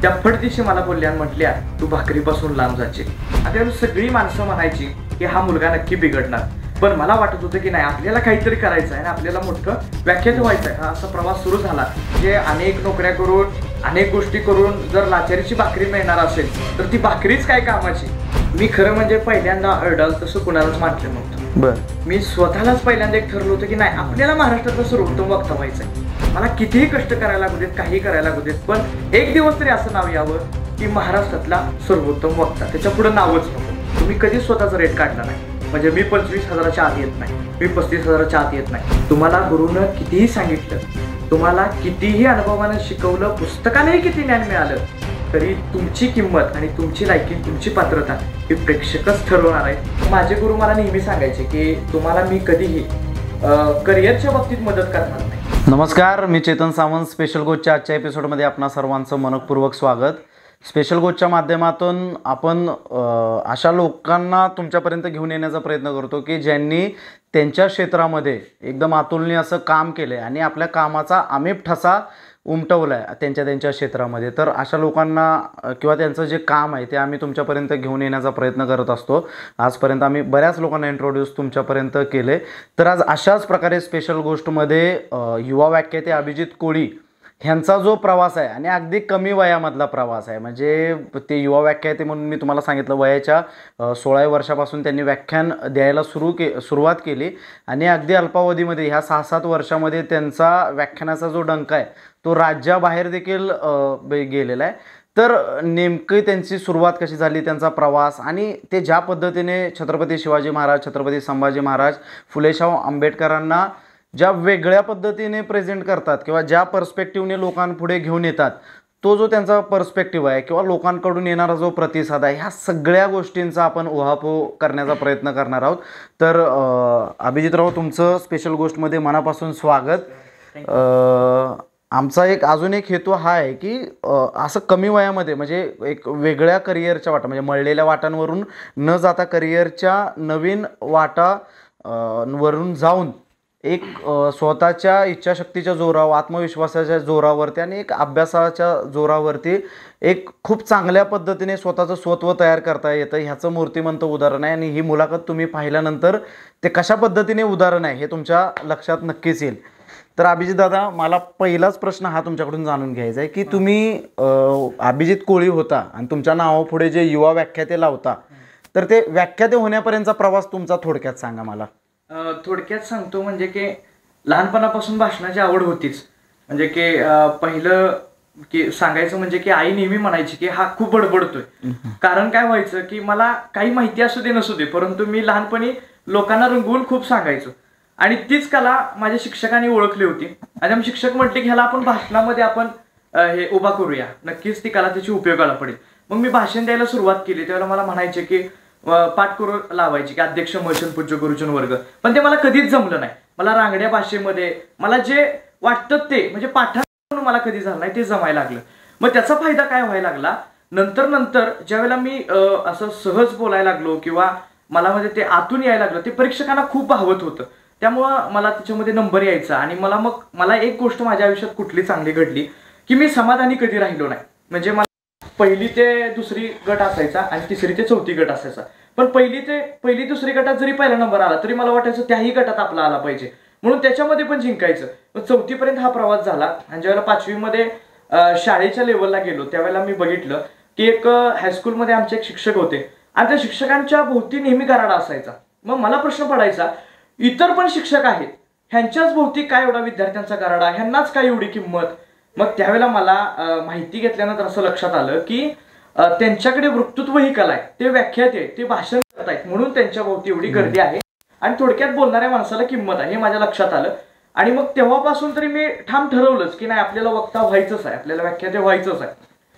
त्या फटदिशी मला बोलल्या आणि म्हटल्या तू भाकरीपासून लांब जाशील. आता सगळी माणसं म्हणायची की हा मुलगा नक्की बिघडणार, पण मला वाटत होतं की नाही आपल्याला काहीतरी करायचं आहे आणि आपल्याला मोठं व्याख्यात व्हायचं आहे. हा असा प्रवास सुरू झाला. जे अनेक नोकऱ्या करून अनेक गोष्टी करून जर लाचारीची भाकरी मिळणार असेल तर ती भाकरीच काय कामाची. मी खरं म्हणजे पहिल्यांदा अडल तसं कुणालाच म्हटलं नव्हतं. मी स्वतःलाच पहिल्यांदा एक ठरलं होतं की नाही आपल्याला महाराष्ट्रातलं सर्वोत्तम वक्ता व्हायचं आहे. मला कितीही कष्ट करायला लागू देत, काही करायला लागू देत, पण एक दिवस तरी असं नाव यावं की महाराष्ट्रातला सर्वोत्तम वक्ता. त्याच्या पुढे नावच नको. तुम्ही कधीच स्वतःचा रेट काढला नाही. म्हणजे मी 25,000च्या आत येत नाही, मी 35,000च्या आत येत नाही. तुम्हाला गुरुनं कितीही सांगितलं, तुम्हाला कितीही अनुभवानं शिकवलं, पुस्तकानेही किती ज्ञान मिळालं, तरी तुमची किंमत आणि तुमची लायकी, तुमची पात्रता ही प्रेक्षकच ठरवणार आहे. माझे गुरु मला नेहमी सांगायचे की तुम्हाला मी कधीही करिअरच्या बाबतीत मदत करणार नाही. नमस्कार, मी चेतन सावंत. स्पेशल गोष्टच्या आजच्या एपिसोडमध्ये आपणा सर्वांचं मनपूर्वक स्वागत. स्पेशल गोष्टच्या माध्यमातून आपण अशा लोकांना तुमच्यापर्यंत घेऊन येण्याचा प्रयत्न करतो की ज्यांनी त्यांच्या क्षेत्रामध्ये एकदम अतुलनीय असं काम केलं आहे आणि आपल्या कामाचा आमिप ठसा उमटवला आहे त्यांच्या क्षेत्रामध्ये. तर अशा लोकांना किंवा त्यांचं जे काम आहे ते आम्ही तुमच्यापर्यंत घेऊन येण्याचा प्रयत्न करत असतो. आजपर्यंत आम्ही बऱ्याच लोकांना इंट्रोड्यूस तुमच्यापर्यंत केले. तर आज अशाच प्रकारे स्पेशल गोष्टमध्ये युवा व्याख्याते अभिजित कोळी ह्यांचा जो प्रवास आहे आणि अगदी कमी वयामधला प्रवास आहे. म्हणजे ते युवा व्याख्याते म्हणून मी तुम्हाला सांगितलं, वयाच्या 16 वर्षापासून त्यांनी व्याख्यान द्यायला सुरुवात केली आणि अगदी अल्पावधीमध्ये ह्या 6-7 वर्षामध्ये त्यांचा व्याख्यानाचा जो डंका आहे तो राज्याबाहेर देखील गेलेला आहे. तर नेमकी त्यांची सुरुवात कशी झाली, त्यांचा प्रवास आणि ते ज्या पद्धतीने छत्रपती शिवाजी महाराज, छत्रपती संभाजी महाराज, फुलेशाह आंबेडकरांना ज्या वेगळ्या पद्धतीने प्रेझेंट करतात किंवा ज्या पर्स्पेक्टिव्हने लोकांपुढे घेऊन येतात, तो जो त्यांचा पर्स्पेक्टिव्ह आहे किंवा लोकांकडून येणारा जो प्रतिसाद आहे, ह्या सगळ्या गोष्टींचा आपण उहापोह करण्याचा प्रयत्न करणार आहोत. तर अभिजितराव, तुमचं स्पेशल गोष्टमध्ये मनापासून स्वागत. आमचा अजून एक हेतू हा आहे की असं कमी वयामध्ये म्हणजे एक वेगळ्या करिअरच्या वाटा, म्हणजे मळलेल्या वाटांवरून न जाता करिअरच्या नवीन वाटावरून जाऊन एक स्वतःच्या इच्छाशक्तीच्या जोरावर, आत्मविश्वासाच्या जोरावरती आणि एक अभ्यासाच्या जोरावरती एक खूप चांगल्या पद्धतीने स्वतःचं स्वत्व तयार करता येतं, ह्याचं मूर्तिमंत उदाहरण आहे. आणि ही मुलाखत तुम्ही पाहिल्यानंतर ते कशा पद्धतीने उदाहरण आहे हे तुमच्या लक्षात नक्कीच येईल. तर अभिजित दादा, मला पहिलाच प्रश्न हा तुमच्याकडून जाणून घ्यायचा आहे की तुम्ही अभिजित कोळी होता आणि तुमच्या नावापुढे जे युवा व्याख्याते लावता, तर ते व्याख्याते होण्यापर्यंतचा प्रवास तुमचा थोडक्यात सांगा मला. थोडक्यात सांगतो म्हणजे की लहानपणापासून भाषणाची आवड होतीच. म्हणजे की पहिलं की सांगायचं म्हणजे की आई नेहमी म्हणायची की हा खूप बडबडतोय. कारण काय व्हायचं की मला काही माहिती असू दे नसू दे, परंतु मी लहानपणी लोकांना रंगवून खूप सांगायचो आणि तीच कला माझ्या शिक्षकांनी ओळखली होती. आणि आम्ही शिक्षक म्हटले की ह्याला आपण भाषणामध्ये आपण हे उभा करूया, नक्कीच ती कला त्याची उपयोगाला पडेल. मग मी भाषण द्यायला सुरुवात केली. त्यावेळेला मला म्हणायचे की पाठ करू लावायची की अध्यक्ष महर्षण पूज्य गुरुजन वर्ग, पण ते मला कधीच जमलं नाही. मला रांगड्या भाषेमध्ये मला जे वाटतं ते म्हणजे पाठांतून मला कधी झालं नाही, ते जमायला लागलं. मग त्याचा फायदा काय व्हायला लागला, नंतर ज्यावेळेला मी असं सहज बोलायला लागलो किंवा मला म्हणजे ते आतून यायला लागलं, ते परीक्षकांना खूप भावत होतं. त्यामुळं मला त्याच्यामध्ये नंबर यायचा. आणि मला एक गोष्ट माझ्या आयुष्यात कुठली चांगली घडली की मी समाधानी कधी राहिलो नाही. म्हणजे मला 1ली ते 2री गट असायचा आणि 3री ते 4थी गट असायचा, पण 1ली 2री गटात जरी पहिला नंबर आला तरी मला वाटायचं त्याही गटात आपला आला पाहिजे, म्हणून त्याच्यामध्ये पण जिंकायचं. मग 4थी पर्यंत हा प्रवास झाला. आणि ज्यावेळेला 5वी मध्ये शाळेच्या लेवलला गेलो त्यावेळेला मी बघितलं की एक हायस्कूलमध्ये आमचे एक शिक्षक होते आणि त्या शिक्षकांच्या भोवती नेहमी गराडा असायचा. मग मला प्रश्न पडायचा, इतर पण शिक्षक आहेत, ह्यांच्याच भोवती काय एवढा विद्यार्थ्यांचा गराडा, ह्यांनाच काय एवढी किंमत. मग त्यावेळेला मला माहिती घेतल्यानंतर असं लक्षात आलं की त्यांच्याकडे वक्तृत्व ही कला आहे, ते व्याख्याते, ते भाषण करतायत, म्हणून त्यांच्या भोवती एवढी गर्दी आहे आणि थोडक्यात बोलणाऱ्या माणसाला किंमत आहे, हे माझ्या लक्षात आलं. आणि मग तेव्हापासून तरी मी ठाम ठरवलंच की नाही आपल्याला वक्ता व्हायचंच आहे, आपल्याला व्याख्याते व्हायचंच आहे.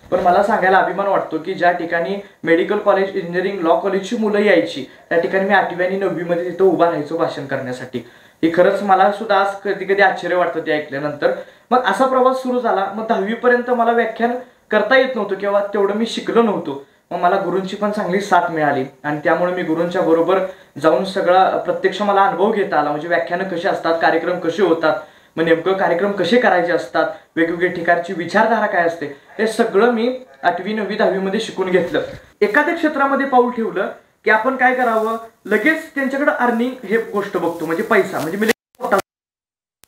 पण मला सांगायला अभिमान वाटतो की ज्या ठिकाणी मेडिकल कॉलेज, इंजिनिअरिंग, लॉ कॉलेजची मुलं यायची त्या ठिकाणी मी 8वी आणि 9वी मध्ये तिथं उभा राहायचो भाषण करण्यासाठी. हे खरंच मला सुद्धा आज कधी कधी आश्चर्य वाटतं ते ऐकल्यानंतर. मग असा प्रवास सुरू झाला. मग 10वी पर्यंत मला व्याख्यान करता येत नव्हतं किंवा तेवढं मी शिकलो नव्हतो. मग मला गुरूंची पण चांगली साथ मिळाली आणि त्यामुळे मी गुरूंच्या बरोबर जाऊन सगळा प्रत्यक्ष मला अनुभव घेता आला. म्हणजे व्याख्यानं कशी असतात, कार्यक्रम कसे होतात, मग नेमकं कार्यक्रम कसे करायचे असतात, वेगवेगळ्या ठिकाणची विचारधारा काय असते, हे सगळं मी 8वी 9वी 10वी मध्ये शिकून घेतलं. एखाद्या क्षेत्रामध्ये पाऊल ठेवलं की आपण काय करावं, लगेच त्यांच्याकडे अर्निंग हे गोष्ट बघतो, म्हणजे पैसा, म्हणजे मी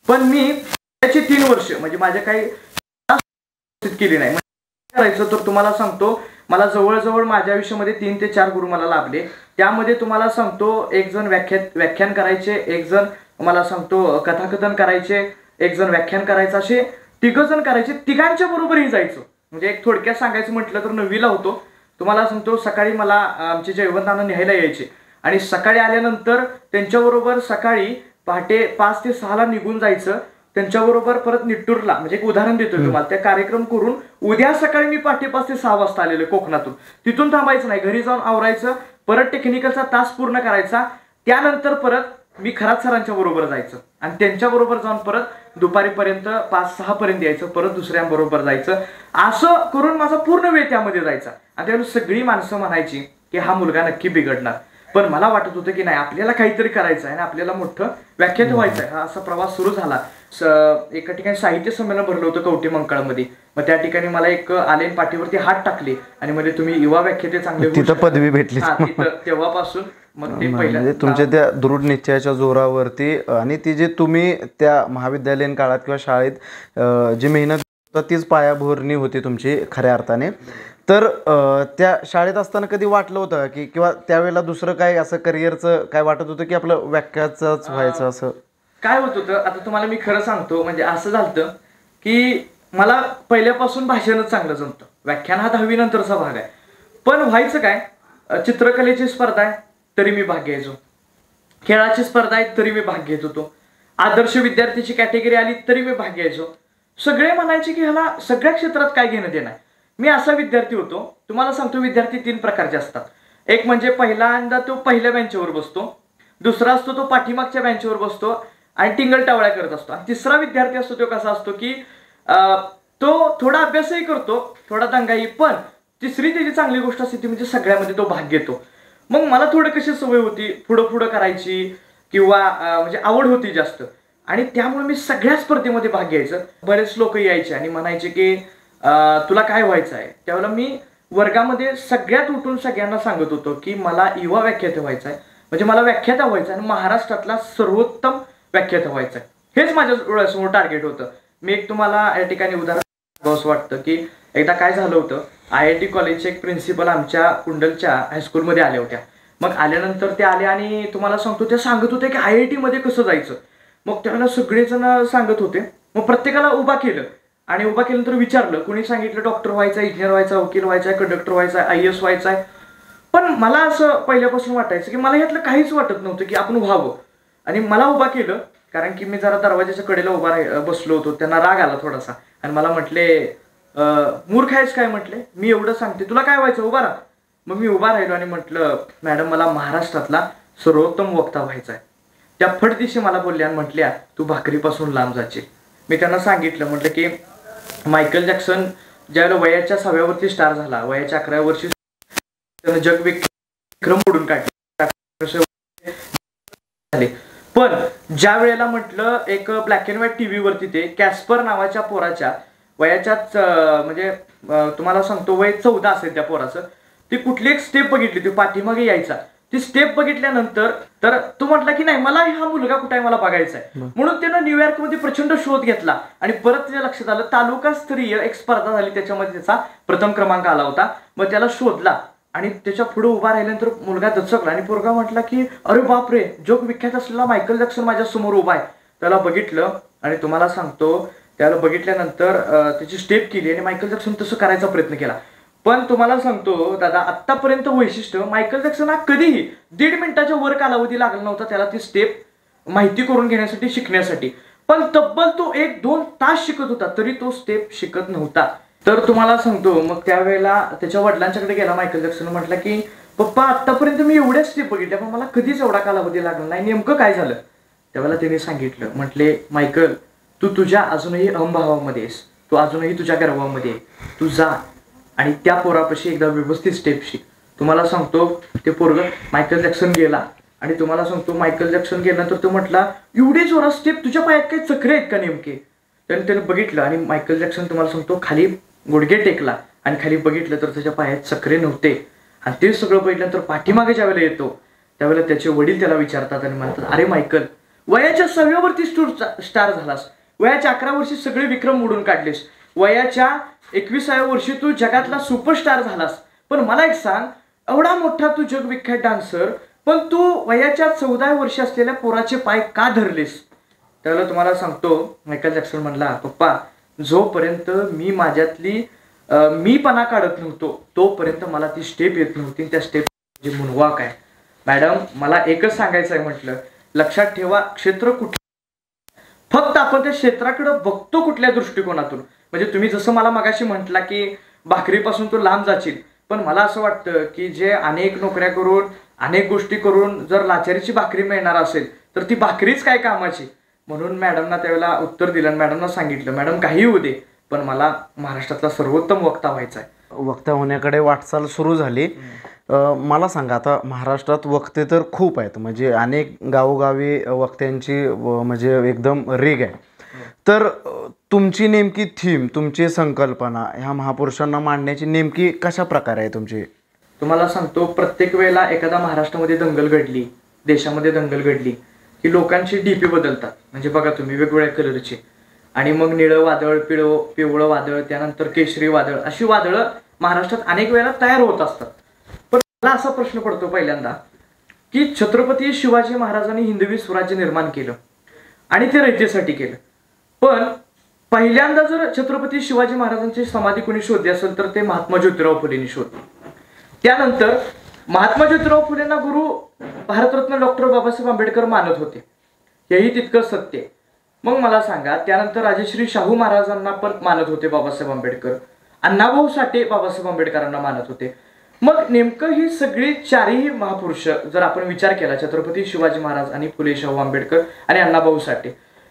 पण मी त्याची 3 वर्ष म्हणजे माझ्या काही केली नाही. करायचं तर तुम्हाला सांगतो, मला जवळजवळ माझ्या आयुष्यामध्ये 3 ते 4 गुरु मला लाभले. त्यामध्ये तुम्हाला सांगतो, एक जण व्याख्यान करायचे, एक जण मला सांगतो कथाकथन करायचे, एक जण व्याख्यान करायचं, असे 3 जण करायचे. तिघांच्या बरोबरही जायचो. म्हणजे एक थोडक्यात सांगायचं म्हटलं तर 9वीला होतो. तुम्हाला सांगतो सकाळी मला आमचे जयवंतांना न्यायला यायचे आणि सकाळी आल्यानंतर त्यांच्याबरोबर सकाळी पहाटे 5 ते 6ला निघून जायचं. त्यांच्याबरोबर परत निट्टूरला, म्हणजे एक उदाहरण देतो तुम्हाला, त्या कार्यक्रम करून उद्या सकाळी मी पहाटे 5 ते 6 वाजता आलेलो कोकणातून. तिथून थांबायचं नाही, घरी जाऊन आवरायचं, परत टेक्निकलचा तास पूर्ण करायचा. त्यानंतर परत मी खरात सरांच्या बरोबर जायचं आणि त्यांच्या बरोबर जाऊन परत दुपारीपर्यंत 5-6 पर्यंत यायचं, परत दुसऱ्यांबरोबर जायचं. असं करून माझा पूर्ण वेळ त्यामध्ये जायचा. आणि त्यावेळी सगळी माणसं म्हणायची की हा मुलगा नक्की बिघडणार. पण मला वाटत होतं की नाही, आपल्याला काहीतरी करायचं आहे आणि आपल्याला मोठं व्याख्यात व्हायचं आहे. हा असा प्रवास सुरू झाला. एका ठिकाणी साहित्य संमेलन भरलं होतं कवटे मंकाळमध्ये. मग त्या ठिकाणी मला एक आलेन पाठीवरती हात टाकले आणि म्हणजे तुम्ही युवा व्याख्याते चांगले, तिथं पदवी भेटली. तेव्हापासून मग ते म्हणजे तुमच्या त्या दृढ निश्चयाच्या जोरावरती आणि ती जी तुम्ही त्या महाविद्यालयीन काळात किंवा शाळेत जी मेहनत तीच पायाभरणी होती तुमची खऱ्या अर्थाने. तर त्या शाळेत असताना कधी वाटलं होतं की किंवा त्यावेळेला दुसरं काय असं करिअरचं काय वाटत होतं की आपलं व्याख्याचंच व्हायचं? असं काय होत होतं, आता तुम्हाला मी खरं सांगतो, म्हणजे असं झालं की मला पहिल्यापासून भाषणच चांगलं जमतं. व्याख्यान हा 10वी नंतरचा भाग आहे. पण व्हायचं काय, चित्रकलेची स्पर्धा आहे तरी मी भाग घ्यायचो, खेळाची स्पर्धा आहे तरी मी भाग घेत होतो, आदर्श विद्यार्थीची कॅटेगरी आली तरी मी भाग घ्यायचो. सगळे म्हणायचे की ह्याला सगळ्या क्षेत्रात काय घेणं देणं आहे. मी असा विद्यार्थी होतो, तुम्हाला सांगतो, विद्यार्थी 3 प्रकारचे असतात. एक म्हणजे पहिल्यांदा तो पहिल्या बेंचवर बसतो, दुसरा असतो तो पाठीमागच्या बेंचवर बसतो आणि टिंगल टावळ्या करत असतो, आणि तिसरा विद्यार्थी असतो तो कसा असतो की तो थोडा अभ्यासही करतो, थोडा दंगाही, पण तिसरी त्याची चांगली गोष्ट असते ती म्हणजे सगळ्यामध्ये तो भाग घेतो. मग मला थोडं कशी सवय होती, पुढं करायची किंवा म्हणजे आवड होती जास्त, आणि त्यामुळे मी सगळ्या स्पर्धेमध्ये भाग घ्यायचं. बरेच लोक यायचे आणि म्हणायचे की तुला काय व्हायचं आहे. त्यावेळेला मी वर्गामध्ये सगळ्यात उठून सगळ्यांना सांगत होतो की मला युवा व्याख्याता व्हायचं आहे, म्हणजे मला व्याख्याता व्हायचं आहे आणि महाराष्ट्रातला सर्वोत्तम व्याख्याता व्हायचं आहे. हेच माझ्या डोळ्यासमोर टार्गेट होतं. मी एक तुम्हाला या ठिकाणी उदाहरण असं वाटतं की एकदा काय झालं होतं, IIT कॉलेजचे एक प्रिन्सिपल आमच्या कुंडलच्या हायस्कूलमध्ये आल्या होत्या. मग आल्यानंतर ते आले आणि तुम्हाला सांगतो ते सांगत होते की IIT मध्ये कसं जायचं. मग त्यावेळेला सगळेजण सांगत होते. मग प्रत्येकाला उभा केलं आणि उभा केल्यानंतर विचारलं, कोणी सांगितलं डॉक्टर व्हायचं, इंजिनियर व्हायचा, वकील व्हायचा, कंडक्टर व्हायचा, IAS व्हायचा आहे. पण मला असं पहिल्यापासून वाटायचं की मला यातलं काहीच वाटत नव्हतं की आपण व्हावं. आणि मला उभा केलं कारण की मी जरा दरवाजाच्या कडेला उभा बसलो होतो. त्यांना राग आला थोडासा आणि मला म्हटले, मूर्ख आहेस काय म्हटले, मी एवढं सांगते तुला काय व्हायचं, उभा राहा. मग मी उभा राहिलो आणि म्हटलं, मॅडम मला महाराष्ट्रातला सर्वोत्तम वक्ता व्हायचा आहे. त्या फटदिशी मला बोलल्या आणि म्हटल्या, तू भाकरीपासून लांब जाशील. मी त्यांना सांगितलं, म्हटलं की मायकल जॅक्सन ज्यावेळेला वयाच्या 6व्या वर्षी स्टार झाला, वयाच्या 11व्या वर्षी त्यानं जगविक्रम मोडून काढले. पण ज्या वेळेला म्हटलं एक ब्लॅक अँड व्हाईट टीव्ही वरती ते कॅस्पर नावाच्या पोराच्या वयाच्याच म्हणजे तुम्हाला सांगतो वय 14 असेल त्या पोराचं, ती कुठली एक स्टेप बघितली, ती पाठीमागे यायचा, ती स्टेप बघितल्यानंतर तर तो म्हटला की नाही मला हा मुलगा कुठे आहे मला बघायचा आहे. म्हणून त्यानं न्यूयॉर्कमध्ये प्रचंड शोध घेतला आणि परत त्याच्या लक्षात आलं तालुकास्तरीय एक स्पर्धा झाली, त्याच्यामध्ये त्याचा प्रथम क्रमांक आला होता. मग त्याला शोधला आणि त्याच्या पुढे उभा राहिल्यानंतर मुलगा दचकला आणि पोरगा म्हटला की अरे बापरे, जग विख्यात असलेला मायकल जॅक्सन माझ्या समोर उभा आहे. त्याला बघितलं आणि तुम्हाला सांगतो त्याला बघितल्यानंतर त्याची स्टेप केली आणि मायकल जॅक्सन तसं करायचा प्रयत्न केला. पण तुम्हाला सांगतो दादा, आतापर्यंत वैशिष्ट्य मायकल जॅक्सन हा कधीही 1.5 मिनिटाच्या वर कालावधी लागला नव्हता त्याला ती स्टेप माहिती करून घेण्यासाठी, शिकण्यासाठी. पण तब्बल तो 1-2 तास शिकत होता तरी तो स्टेप शिकत नव्हता. तर तुम्हाला सांगतो मग त्यावेळेला त्याच्या वडिलांच्याकडे गेला मायकल जॅक्सन, म्हटलं की पप्पा आतापर्यंत मी एवढ्याच स्टेप बघितल्या पण मला कधीच एवढा कालावधी लागला नाही, नेमकं काय झालं. त्यावेळेला त्यांनी सांगितलं, म्हटले मायकल तू तुझ्या अजूनही अहंभावामध्ये आहेस, तू अजूनही तुझ्या गर्वामध्ये आहे, तू जा आणि त्या पोरापाशी एकदा व्यवस्थित स्टेप शिक. तुम्हाला सांगतो ते पोरग मायकल जॅक्सन गेला आणि तुम्हाला सांगतो मायकल जॅक्सन गेल्यानंतर तो म्हटला एवढे जोरात स्टेप, तुझ्या पायात काही चक्रे आहेत का नेमके? त्याने बघितलं आणि मायकल जॅक्सन तुम्हाला सांगतो खाली गुडघे टेकला आणि खाली बघितलं तर त्याच्या पायात चक्रे नव्हते. आणि ते सगळं बघितल्यानंतर पाठीमागे ज्या वेळेला येतो त्यावेळेला त्याचे वडील त्याला विचारतात आणि म्हणतात, अरे मायकल, वयाच्या 6व्या वर्षी स्टार झालास, वयाच्या 11 वर्षी सगळे विक्रम मोडून काढलेस, वयाच्या 21व्या वर्षी तू जगातला सुपरस्टार झालास, पण मला एक सांग, एवढा मोठा तू जगविख्यात डान्सर, पण तू वयाच्या 14व्या वर्षी असलेल्या पोराचे पाय का धरलेस? त्यावेळेला तुम्हाला सांगतो मायकल जॅक्सन म्हणला, पप्पा, जोपर्यंत मी माझ्यातली मीपणा काढत नव्हतो तोपर्यंत मला ती स्टेप येत नव्हती. त्या स्टेप म्हणजे मुनवॉक आहे. मॅडम, मला एकच सांगायचं आहे, म्हटलं लक्षात ठेवा, क्षेत्र कुठे, फक्त आपण त्या क्षेत्राकडे बघतो कुठल्या दृष्टिकोनातून. म्हणजे तुम्ही जसं मला मगाशी म्हटला की भाकरीपासून तू लांब जाशील, पण मला असं वाटतं की जे अनेक नोकऱ्या करून अनेक गोष्टी करून जर लाचारीची भाकरी मिळणार असेल तर ती भाकरीच काय कामाची. म्हणून मॅडमना त्यावेळेला उत्तर दिलं, मॅडमना सांगितलं, मॅडम काही होऊ दे पण मला महाराष्ट्रातला सर्वोत्तम वक्ता व्हायचा आहे. वक्ता होण्याकडे वाटचाल सुरू झाली. मला सांगा, आता महाराष्ट्रात वक्ते तर खूप आहेत, म्हणजे अनेक गावोगावी वक्त्यांची म्हणजे एकदम रेग आहे. तर तुमची नेमकी थीम, तुमची संकल्पना ह्या महापुरुषांना मांडण्याची नेमकी कशा प्रकारे आहे तुमची? तुम्हाला सांगतो, प्रत्येक वेळेला एखादा महाराष्ट्रामध्ये दंगल घडली, देशामध्ये दंगल घडली की लोकांची डीपी बदलतात. म्हणजे बघा तुम्ही, वेगवेगळ्या कलरचे, आणि मग निळं वादळ, पिवळं वादळ, त्यानंतर केशरी वादळ, अशी वादळं महाराष्ट्रात अनेक वेळेला तयार होत असतात. पण मला असा प्रश्न पडतो पहिल्यांदा की छत्रपती शिवाजी महाराजांनी हिंदवी स्वराज्य निर्माण केलं आणि ते रयतेसाठी केलं, पण पहिल्यांदा जर छत्रपती शिवाजी महाराजांची समाधी कोणी शोधली असेल तर ते महात्मा ज्योतिराव फुलेंनी शोधली. त्यानंतर महात्मा ज्योतिराव फुलेंना गुरु भारतरत्न डॉक्टर बाबासाहेब आंबेडकर मानत होते, हेही तितकंच सत्य. मग मला सांगा, त्यानंतर राजश्री शाहू महाराजांना पण मानत होते बाबासाहेब आंबेडकर, अण्णाभाऊ साठे बाबासाहेब आंबेडकरांना मानत होते. मग नेमकं ही सगळी चारही महापुरुष जर आपण विचार केला, छत्रपती शिवाजी महाराज आणि फुले शाहू आंबेडकर आणि अण्णाभाऊ साठे,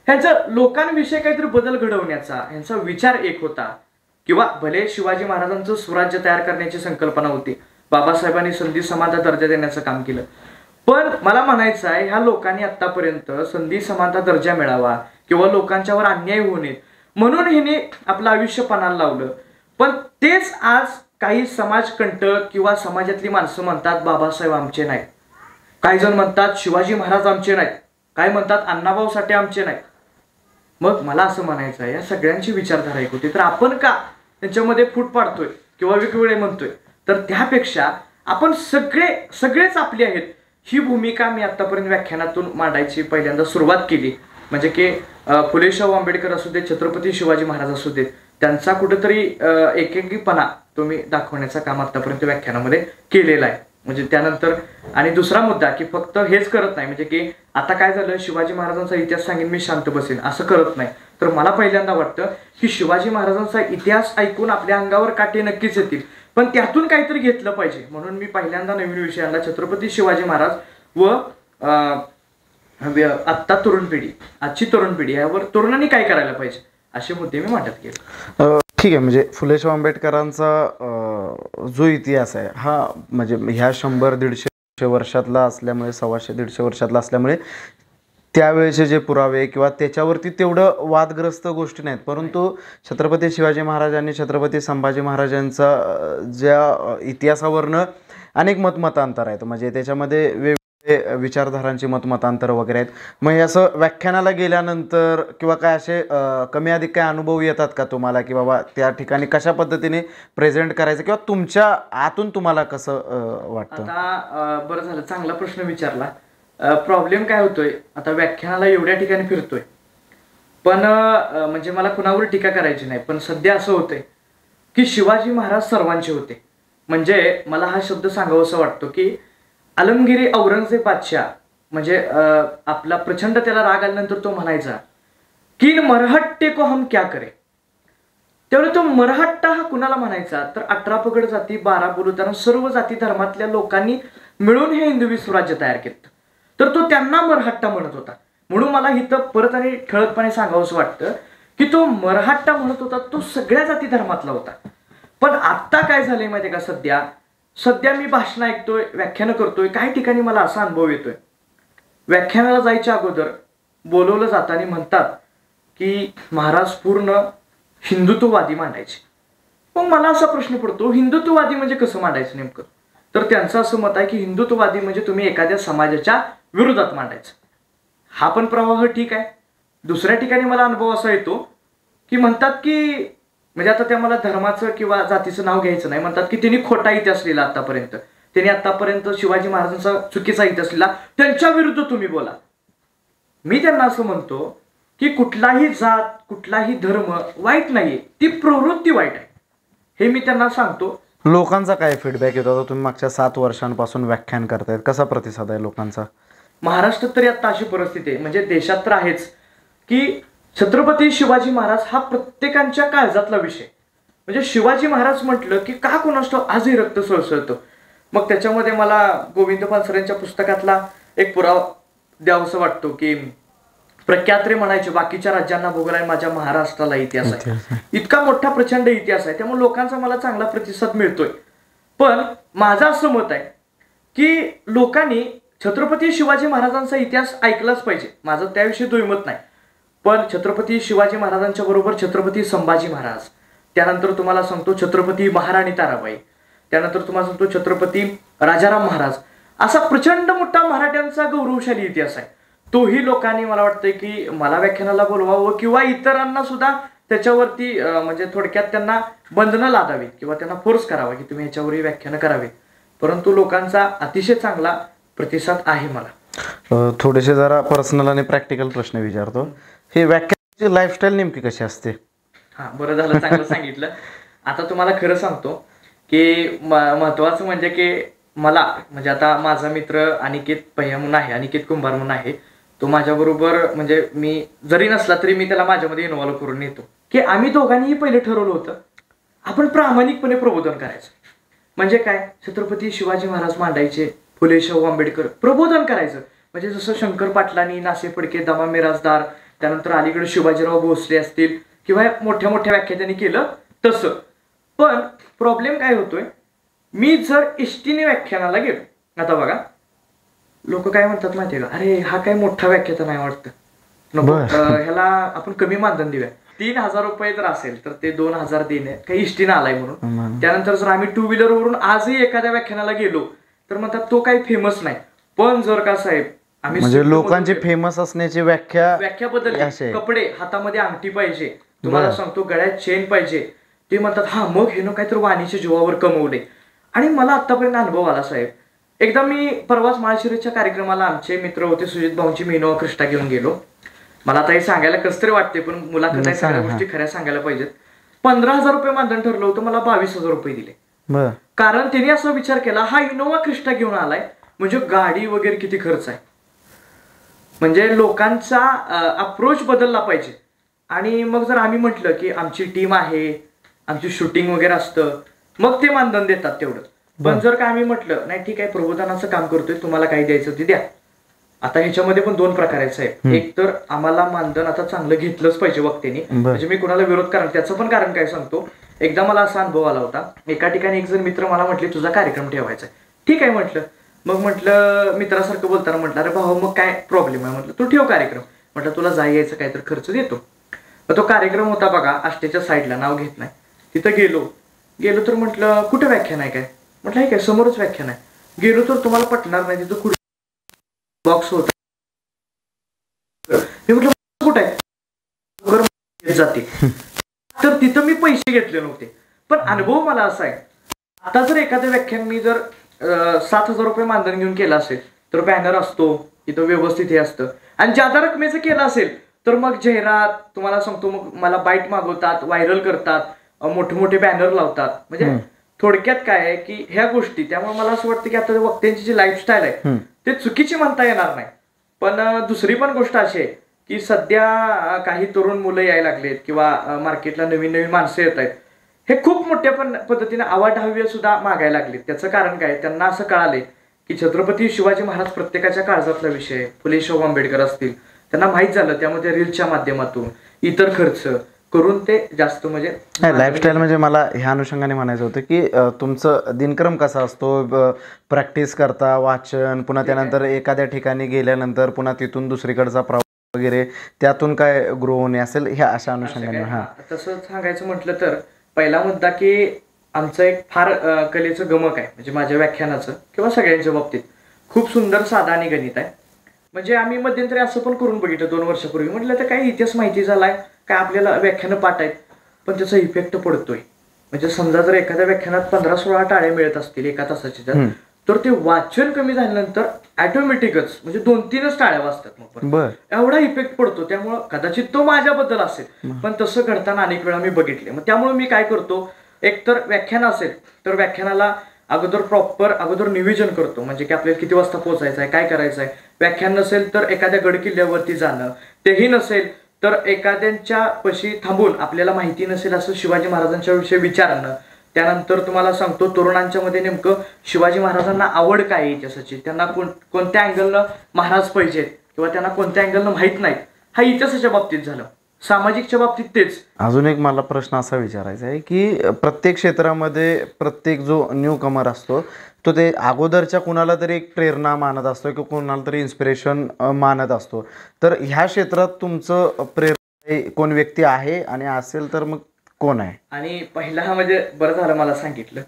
ह्यांचा लोकांविषयी काहीतरी बदल घडवण्याचा ह्यांचा विचार एक होता. किंवा भले शिवाजी महाराजांचं स्वराज्य तयार करण्याची संकल्पना होती, बाबासाहेबांनी संधी समानता दर्जा देण्याचं काम केलं, पण मला म्हणायचं आहे, ह्या लोकांनी आतापर्यंत संधी समानता दर्जा मिळावा किंवा लोकांच्यावर अन्याय होऊ नये म्हणून हिने आपलं आयुष्य पणाला लावलं. पण तेच आज काही समाजकंटक किंवा समाजातली माणसं म्हणतात बाबासाहेब आमचे नाहीत, काही जण म्हणतात शिवाजी महाराज आमचे नाहीत, काय म्हणतात अण्णाभाऊ साठे आमचे नाहीत. मग मला असं म्हणायचं आहे, या सगळ्यांची विचारधारा एक होती, तर आपण का त्यांच्यामध्ये फूट पाडतोय किंवा वेगवेगळे म्हणतोय? तर त्यापेक्षा आपण सगळेच आपले आहेत, ही भूमिका मी आतापर्यंत व्याख्यानातून मांडायची पहिल्यांदा सुरुवात केली. म्हणजे की फुले शाहू आंबेडकर असू देत, छत्रपती शिवाजी महाराज असू देत, त्यांचा कुठेतरी एकेकीपणा तुम्ही दाखवण्याचं काम आतापर्यंत व्याख्यानामध्ये केलेलं आहे. म्हणजे त्यानंतर आणि दुसरा मुद्दा की फक्त हेच करत नाही, म्हणजे की आता काय झालं, शिवाजी महाराजांचा इतिहास सांगेन मी शांत बसेन असं करत नाही. तर मला पहिल्यांदा वाटतं की शिवाजी महाराजांचा इतिहास ऐकून आपल्या अंगावर काटे नक्कीच येतील, पण त्यातून काहीतरी घेतलं पाहिजे. म्हणून मी पहिल्यांदा नवीन विषय आणला, छत्रपती शिवाजी महाराज व आत्ता तरुण पिढी, आजची तरुण पिढी, यावर तरुणांनी काय करायला पाहिजे असे मुद्दे मी मांडत गेलो. ठीक आहे, म्हणजे फुले शाहू आंबेडकरांचा जो इतिहास आहे हा म्हणजे ह्या 100-150 वर्षातला असल्यामुळे, 125-150 वर्षातला असल्यामुळे त्यावेळेचे जे पुरावे किंवा त्याच्यावरती तेवढं वादग्रस्त गोष्टी नाहीत, परंतु छत्रपती शिवाजी महाराज आणि छत्रपती संभाजी महाराजांचा ज्या इतिहासावरनं अनेक मतमतांतर आहेत, म्हणजे त्याच्यामध्ये वेगवेगळे विचारधारांची मतमतांतर वगैरे आहेत. मग हे असं व्याख्यानाला गेल्यानंतर किंवा काय असे कमी अधिक काय अनुभव येतात का तुम्हाला, की बाबा त्या ठिकाणी कशा पद्धतीने प्रेझेंट करायचं किंवा तुमच्या आतून तुम्हाला कसं वाटतं? आता बरं झालं, चांगला प्रश्न विचारला. प्रॉब्लेम काय होतोय, आता व्याख्यानाला एवढ्या ठिकाणी फिरतोय, पण म्हणजे मला कुणावर टीका करायची नाही, पण सध्या असं होतंय की शिवाजी महाराज सर्वांचे होते. म्हणजे मला हा शब्द सांगावासा वाटतो की आलमगिरी औरंगजेब बादशाह, म्हणजे आपला प्रचंड त्याला राग आल्यानंतर तो म्हणायचा की मरहट्टे को हम क्या करे. त्यावेळी तो मरहट्टा हा कुणाला म्हणायचा, तर 18 पगड जाती 12 बलुतेदार सर्व जाती धर्मातल्या लोकांनी मिळून हे हिंदवी स्वराज्य तयार केलं, तर तो त्यांना मरहट्टा म्हणत होता. म्हणून मला इथं परत आणि ठळकपणे सांगावंसं वाटतं की तो मरहट्टा म्हणत होता, तो सगळ्या जाती धर्मातला होता. पण आत्ता काय झालंय माहितीये का, सध्या मी भाषण ऐकतोय, व्याख्यानं करतोय, काही ठिकाणी मला असा अनुभव येतोय व्याख्यानाला जायच्या अगोदर बोलवलं जातं आणि म्हणतात की महाराज पूर्ण हिंदुत्ववादी मांडायचे. मग मला असा प्रश्न पडतो, हिंदुत्ववादी म्हणजे कसं मांडायचं नेमकं? तर त्यांचं असं मत आहे की हिंदुत्ववादी म्हणजे तुम्ही एखाद्या समाजाच्या विरोधात मांडायचं. हा पण प्रवाह ठीक आहे. दुसऱ्या ठिकाणी मला अनुभव असा येतो की म्हणतात की म्हणजे आता त्या मला धर्माचं किंवा जातीचं नाव घ्यायचं नाही, म्हणतात की त्यांनी खोटा इतिहास लिहिला आतापर्यंत, त्यांनी आतापर्यंत शिवाजी महाराजांचा चुकीचा इतिहास लिहिला, त्यांच्या विरुद्ध तुम्ही बोला. मी त्यांना असं म्हणतो की कुठलाही जात कुठलाही धर्म वाईट नाहीये, ती प्रवृत्ती वाईट आहे, हे मी त्यांना सांगतो. लोकांचा काय फीडबॅक येतो? आता तुम्ही मागच्या 7 वर्षांपासून व्याख्यान करतायत, कसा प्रतिसाद आहे लोकांचा? महाराष्ट्रात तरी आता अशी परिस्थिती आहे, म्हणजे देशात तर आहेच, की छत्रपती शिवाजी महाराज हा प्रत्येकाच्या काळजातला विषय. म्हणजे शिवाजी महाराज म्हटलं की का कोणास ठाऊक आजही रक्त सळसळतं. मग त्याच्यामध्ये मला गोविंद पानसरेंच्या पुस्तकातला एक पुरावा द्यावासा वाटतो की प्रख्यात्रे म्हणायचे बाकीच्या राज्यांना भूगोल आहे, माझ्या महाराष्ट्राला इतिहास आहे. इतका मोठा प्रचंड इतिहास आहे, त्यामुळे लोकांचा मला चांगला प्रतिसाद मिळतोय. पण माझं असं मत आहे की लोकांनी छत्रपती शिवाजी महाराजांचा इतिहास ऐकलाच पाहिजे. माझं त्याविषयी दुमत नाही. पण छत्रपती शिवाजी महाराजांच्या बरोबर छत्रपती संभाजी महाराज, त्यानंतर तुम्हाला सांगतो छत्रपती महाराणी ताराबाई, त्यानंतर तुम्हाला सांगतो छत्रपती राजाराम महाराज, असा प्रचंड मोठा मराठ्यांचा गौरवशाली इतिहास आहे. तोही लोकांनी मला वाटतंय की मला व्याख्यानाला बोलवावं किंवा इतरांना सुद्धा त्याच्यावरती म्हणजे थोडक्यात त्यांना बंधनं लादावीत किंवा त्यांना फोर्स करावा की तुम्ही ह्याच्यावरही व्याख्यानं करावे. परंतु लोकांचा अतिशय चांगला प्रतिसाद आहे. मला थोडेसे जरा पर्सनल आणि प्रॅक्टिकल प्रश्न विचारतो. हे व्याख्यानाची लाईफस्टाईल नेमकी कशी असते? हा, बरं झालं, चांगलं सांगितलं. आता तुम्हाला खरं सांगतो की महत्वाचं म्हणजे की मला म्हणजे आता माझा मित्र अनिकेत पहिया म्हणून आहे, अनिकेत कुंभार म्हणून आहे, तो माझ्याबरोबर म्हणजे मी जरी नसला तरी मी त्याला माझ्यामध्ये इन्व्हॉल्व करून येतो. की आम्ही दोघांनीही पहिले ठरवलं होतं आपण प्रामाणिकपणे प्रबोधन करायचं. म्हणजे काय, छत्रपती शिवाजी महाराज मांडायचे, फुले शाहू आंबेडकर, प्रबोधन करायचं. म्हणजे जसं शंकर पाटलांनी, नासे फडके, दमा मिराजदार, त्यानंतर अलीकडे शिवाजीराव भोसले असतील किंवा मोठ्या मोठ्या व्याख्या त्यांनी केलं तसं. पण प्रॉब्लेम काय होतोय, मी जर एसटीने व्याख्यानाला गेलो, आता बघा लोक काय म्हणतात माहितीये का, अरे हा काय मोठा व्याख्याता नाही वाटतं, नको ह्याला आपण कमी मानधन देऊया. 3,000 रुपये जर असेल तर ते 2,000 देणे काही इष्टीनं आलाय म्हणून. त्यानंतर जर आम्ही 2 व्हीलरवरून आजही एखाद्या व्याख्यानाला गेलो तर म्हणतात तो काही फेमस नाही. पण जर का साहेब आम्ही म्हणजे लोकांची फेमस असण्याची व्याख्या बदलली, कपडे, हातामध्ये अंगठी पाहिजे, तुम्हाला सांगतो गळ्यात चेन पाहिजे, ते म्हणतात हा मग हे ना काहीतरी वाणीच्या जीवावर कमवले. आणि मला आतापर्यंत अनुभव आला साहेब. एकदा मी परवाच माळशिरसच्या कार्यक्रमाला आमचे मित्र होते सुजित भाऊंची, मी इनोवा क्रिस्टा घेऊन गेलो. मला आता हे सांगायला कसं तरी वाटते, पण मुलाखत आहे, सगळ्या गोष्टी खऱ्या सांगायला पाहिजेत. 15,000 रुपये मानधन ठरलं होतं, मला 22,000 रुपये दिले. कारण त्यांनी असा विचार केला, हा इनोवा क्रिस्टा घेऊन आलाय म्हणजे गाडी वगैरे किती खर्च आहे. म्हणजे लोकांचा अप्रोच बदलला पाहिजे. आणि मग जर आम्ही म्हटलं की आमची टीम आहे, आमची शूटिंग वगैरे असतं, मग ते मानधन देतात तेवढं. पण जर का आम्ही म्हटलं नाही ठीक आहे प्रबोधनाचं काम करतोय, तुम्हाला काही द्यायचं ते द्या. आता ह्याच्यामध्ये पण 2 प्रकार आहेत साहेब. एक तर आम्हाला मानधन आता चांगलं घेतलंच पाहिजे वक्त्यांनी, म्हणजे मी कुणाला विरोध करा. त्याचं पण कारण काय सांगतो, एकदा मला असा अनुभव आला होता. एका ठिकाणी एक जण मित्र मला म्हटले तुझा कार्यक्रम ठेवायचा आहे. ठीक आहे म्हटलं. मग म्हटलं मित्रासारखं बोलताना म्हटलं अरे भाऊ मग काय प्रॉब्लेम आहे, म्हटलं तू ठेव कार्यक्रम, म्हटलं तुला जाय यायचं काय तर खर्च देतो. मग तो कार्यक्रम होता बघा आष्टेच्या साईडला, नाव घेत नाही. तिथं गेलो तर म्हटलं कुठं व्याख्यान आहे काय, म्हटलं हे काय समोरच व्याख्यान आहे. गेलो तर तुम्हाला पटणार नाही, तिथं बॉक्स होता. मी म्हटलं कुठं आहे जाते, तर तिथं मी पैसे घेतले नव्हते. पण अनुभव मला असा आहे, आता जर एखादं व्याख्यान मी जर 7,000 रुपये मानधन घेऊन केलं असेल तर बॅनर असतो तिथं व्यवस्थित हे असतं. आणि ज्यादा रकमेचं केलं असेल तर मग जाहिरात, तुम्हाला सांगतो मग मला बाईट मागवतात, व्हायरल करतात, मोठे मोठे बॅनर लावतात. म्हणजे थोडक्यात काय आहे की ह्या गोष्टी, त्यामुळे मला असं वाटतं की आता वक्त्यांची जी लाईफस्टाईल आहे ते चुकीची म्हणता येणार नाही. पण दुसरी पण गोष्ट अशी आहे की सध्या काही तरुण मुलं यायला लागलेत किंवा मार्केटला नवीन नवीन माणसं येत आहेत, हे खूप मोठ्या पद्धतीने आवाढाव्य सुद्धा मागायला लागलेत. त्याचं कारण काय, त्यांना असं कळालंय की छत्रपती शिवाजी महाराज प्रत्येकाच्या काळजातला विषय, फुले शाहू आंबेडकर असतील, त्यांना माहीत झालं. त्यामध्ये रीलच्या माध्यमातून, इतर खर्च, करून ते जास्त म्हणजे लाईफस्टाईल म्हणजे मला ह्या अनुषंगाने म्हणायचं होतं की तुमचं दिनक्रम कसा असतो, प्रॅक्टिस करता, वाचन, पुन्हा त्यानंतर एखाद्या ठिकाणी गेल्यानंतर पुन्हा तिथून दुसरीकडचा प्रवास वगैरे, त्यातून काय ग्रो होणे असेल ह्या अशा अनुषंगाने. हां, तसं सांगायचं म्हटलं तर पहिला मुद्दा की आमचं एक फार कलेचं गमक आहे, म्हणजे माझ्या व्याख्यानाचं किंवा सगळ्यांच्या बाबतीत खूप सुंदर साधा आणि गणित आहे. म्हणजे आम्ही मध्यंतरी असं पण करून बघितलं 2 वर्षापूर्वी, म्हटलं तर काही इतिहास माहिती झालाय काय, आपल्याला व्याख्यानं पाठ आहेत पण त्याचा इफेक्ट पडतोय. म्हणजे समजा जर एखाद्या व्याख्यानात 15-16 टाळ्या मिळत असतील एका तासाच्या, तर ते वाचन कमी झाल्यानंतर ऑटोमॅटिकच म्हणजे 2-3च टाळ्या वाजतात, मग एवढा इफेक्ट पडतो. त्यामुळं कदाचित तो माझ्याबद्दल असेल, पण तसं घडताना अनेक वेळा मी बघितले. मग त्यामुळे मी काय करतो, एकतर व्याख्यान असेल तर व्याख्यानाला अगोदर नियोजन करतो, म्हणजे की आपल्याला किती वाजता पोहोचायचं आहे, काय करायचं आहे. व्याख्यान नसेल तर एखाद्या गड किल्ल्यावरती जाणं, तेही नसेल तर एखाद्यांच्या पशी थांबून आपल्याला माहिती नसेल असं शिवाजी महाराजांच्या विषयी विचारणं. त्यानंतर तुम्हाला सांगतो, तरुणांच्या मध्ये नेमकं शिवाजी महाराजांना आवड काय आहे इतिहासाची, त्यांना कोणत्या अँगलनं महाराज पाहिजेत किंवा त्यांना कोणत्या अँगलनं माहीत नाहीत, हा इतिहासाच्या बाबतीत झालं. सामाजिकच्या बाबतीत तेच. अजून एक मला प्रश्न असा विचारायचा आहे की प्रत्येक क्षेत्रामध्ये प्रत्येक जो न्यू कमर असतो तो ते अगोदरच्या कुणाला तरी एक प्रेरणा मानत असतो किंवा कुणाला तरी इन्स्पिरेशन मानत असतो. तर ह्या क्षेत्रात तुमचं प्रेरणा कोण व्यक्ती आहे आणि असेल तर मग कोण आहे? आणि पहिला म्हणजे बरं झालं मला सांगितलं.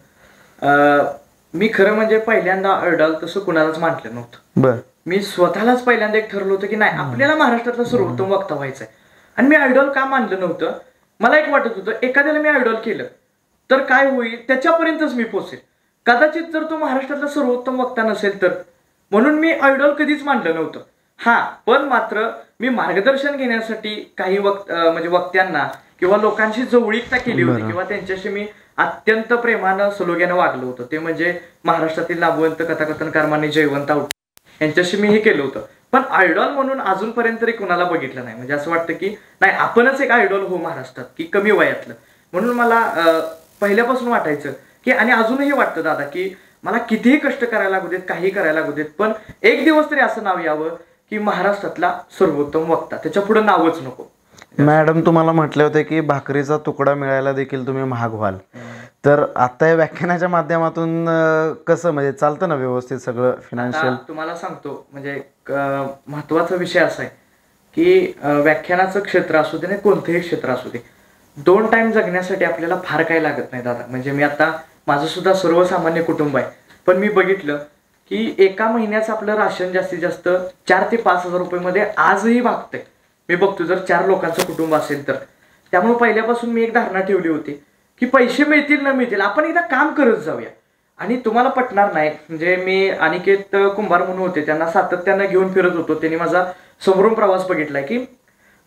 मी खरं म्हणजे पहिल्यांदा आयडॉल तसं कुणालाच मानलं नव्हतं. बरं. मी स्वतःलाच पहिल्यांदा एक ठरवलं होतं की नाही, आपल्याला महाराष्ट्रातला सर्वोत्तम वक्ता व्हायचंय. आणि मी आयडॉल का मानलं नव्हतं, मला एक वाटत होतं एखाद्याला मी आयडॉल केलं तर काय होईल, त्याच्यापर्यंतच मी पोहोचेल. कदाचित जर तो महाराष्ट्रातला सर्वोत्तम वक्ता नसेल तर, म्हणून मी आयडॉल कधीच मानलं नव्हतं. हा, पण मात्र मी मार्गदर्शन घेण्यासाठी काही म्हणजे वक्त्यांना किंवा लोकांशी जवळीकता केली होती किंवा त्यांच्याशी मी अत्यंत प्रेमानं सलोग्यानं वागलो होतो. ते म्हणजे महाराष्ट्रातील नामवंत कथाकथनकार मान्य जयवंत आवटे यांच्याशी मी हे केलं होतं. पण आयडॉल म्हणून अजूनपर्यंत तरी कुणाला बघितलं नाही. म्हणजे असं वाटतं की नाही, आपणच एक आयडॉल हो महाराष्ट्रात, की कमी वयातलं. म्हणून मला पहिल्यापासून वाटायचं की, आणि अजूनही वाटतं दादा, की मला कितीही कष्ट करायला लागू देत, काही करायला लागू देत, पण एक दिवस तरी असं नाव यावं की महाराष्ट्रातला सर्वोत्तम वक्ता, त्याच्या पुढे नावच नको. मॅडम तुम्हाला म्हटले होते की भाकरीचा तुकडा मिळायला देखील तुम्ही महाग व्हाल. तर आता या व्याख्यानाच्या माध्यमातून कसं म्हणजे चालतं ना व्यवस्थित सगळं फिनान्शियल? तुम्हाला सांगतो, म्हणजे महत्वाचा विषय असा आहे की व्याख्यानाचं क्षेत्र असू दे, कोणतंही क्षेत्र असू दे, 2 टाइम जगण्यासाठी आपल्याला फार काही लागत नाही दादा. म्हणजे मी आता, माझं सुद्धा सर्वसामान्य कुटुंब आहे, पण मी बघितलं की एका महिन्याचं आपलं राशन जास्तीत जास्त 4 ते 5 हजार रुपये मध्ये आजही भागतंय. मी बघतो जर 4 लोकांचं कुटुंब असेल तर. त्यामुळे पहिल्यापासून मी एक धारणा ठेवली होती की पैसे मिळतील न मिळतील, आपण एकदा काम करत जाऊया. आणि तुम्हाला पटणार नाही, म्हणजे मी अनिकेत कुंभार म्हणून होते, त्यांना सातत्यानं घेऊन फिरत होतो. त्यांनी माझा समोरून प्रवास बघितलाय की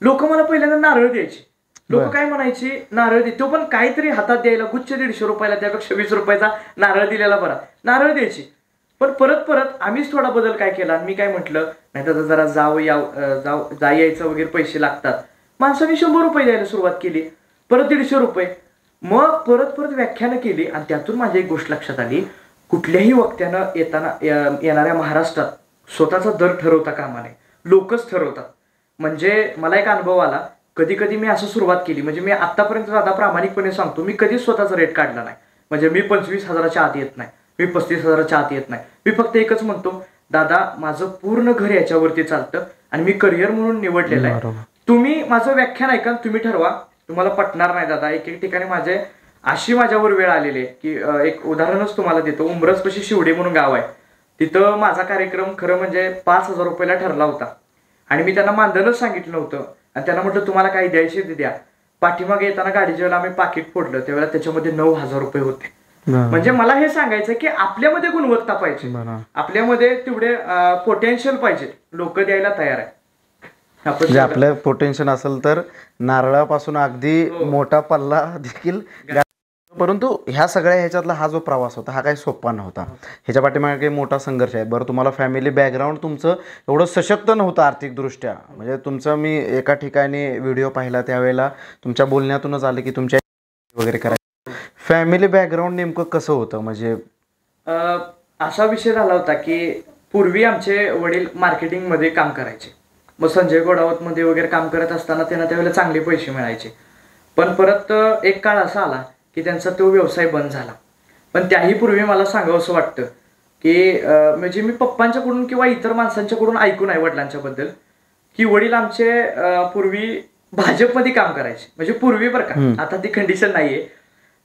लोक मला पहिल्यांदा नारळ द्यायचे. लोक काय म्हणायचे, नारळ दे, तो पण काहीतरी हातात द्यायला, गुच्छ 150 रुपयाला, त्यापेक्षा 20 रुपयाचा नारळ दिलेला बरा, नारळ द्यायचे. पण परत आम्हीच थोडा बदल काय केला, आणि मी काय म्हटलं, नाही तर जरा जा यायचं वगैरे पैसे लागतात. माणसांनी 100 रुपये द्यायला सुरुवात केली, परत 150 रुपये, मग परत व्याख्यानं केली. आणि त्यातून माझी एक गोष्ट लक्षात आली, कुठल्याही वक्त्यानं येणाऱ्या महाराष्ट्रात स्वतःचा दर ठरवता कामा नये, लोकच ठरवतात. म्हणजे मला एक अनुभव आला, कधी मी असं सुरुवात केली, म्हणजे मी आतापर्यंत दादा प्रामाणिकपणे सांगतो, मी कधीच स्वतःचा रेट काढला नाही. म्हणजे मी 25,000च्या आत येत नाही, मी 35,000च्या आत येत नाही. मी फक्त एकच म्हणतो, दादा माझं पूर्ण घर याच्यावरती चालतं आणि मी करिअर म्हणून निवडलेलं आहे. तुम्ही माझं व्याख्यान ऐका, तुम्ही ठरवा, तुम्हाला पटणार नाही दादा. एक ठिकाणी माझ्यावर वेळ आलेली आहे की, एक उदाहरणच तुम्हाला देतो. उंबरजपाशी शिवडे म्हणून गाव आहे, तिथं माझा कार्यक्रम खरं म्हणजे 5,000 रुपयाला ठरला होता. आणि मी त्यांना मानधनच सांगितलं नव्हतं. आणि त्यांना म्हटलं तुम्हाला काही द्यायचे ते द्या. पाठीमागे येताना गाडीच्या वेळेला आम्ही पाकिट फोडलं, त्यावेळेला त्याच्यामध्ये 9,000 रुपये होते. म्हणजे मला हे सांगायचं की आपल्यामध्ये गुणवत्ता पाहिजे, आपल्यामध्ये तेवढे पोटेन्शियल पाहिजे, लोक द्यायला तयार आहे. म्हणजे आपलं पोटेन्शियल असेल तर नारळापासून अगदी मोठा पल्ला देखील. परंतु ह्या सगळ्या ह्याच्यातला हा जो प्रवास होता हा काही सोपा नव्हता, ह्याच्या पाठीमागे काही मोठा संघर्ष आहे. बरं, तुम्हाला फॅमिली बॅकग्राऊंड तुमचं एवढं सशक्त नव्हतं आर्थिकदृष्ट्या. म्हणजे तुमचं, मी एका ठिकाणी व्हिडिओ पाहिला त्यावेळेला तुमच्या बोलण्यातूनच आलं की तुमच्या वगैरे करायचं. फॅमिली बॅकग्राऊंड नेमकं कसं होतं? म्हणजे असा विषय झाला होता की पूर्वी आमचे वडील मार्केटिंगमध्ये काम करायचे. मग संजय गोडावतमध्ये वगैरे काम करत असताना त्यांना त्यावेळेला चांगले पैसे मिळायचे. पण परत एक काळ असा आला की त्यांचा तो व्यवसाय बंद झाला. पण त्याही पूर्वी मला सांगावंसं वाटतं की म्हणजे मी पप्पांच्याकडून किंवा इतर माणसांच्याकडून ऐकून आहे वडिलांच्या बद्दल की वडील आमचे पूर्वी भाजपमध्ये काम करायचे. म्हणजे पूर्वी बरं का, आता ती कंडिशन नाहीये.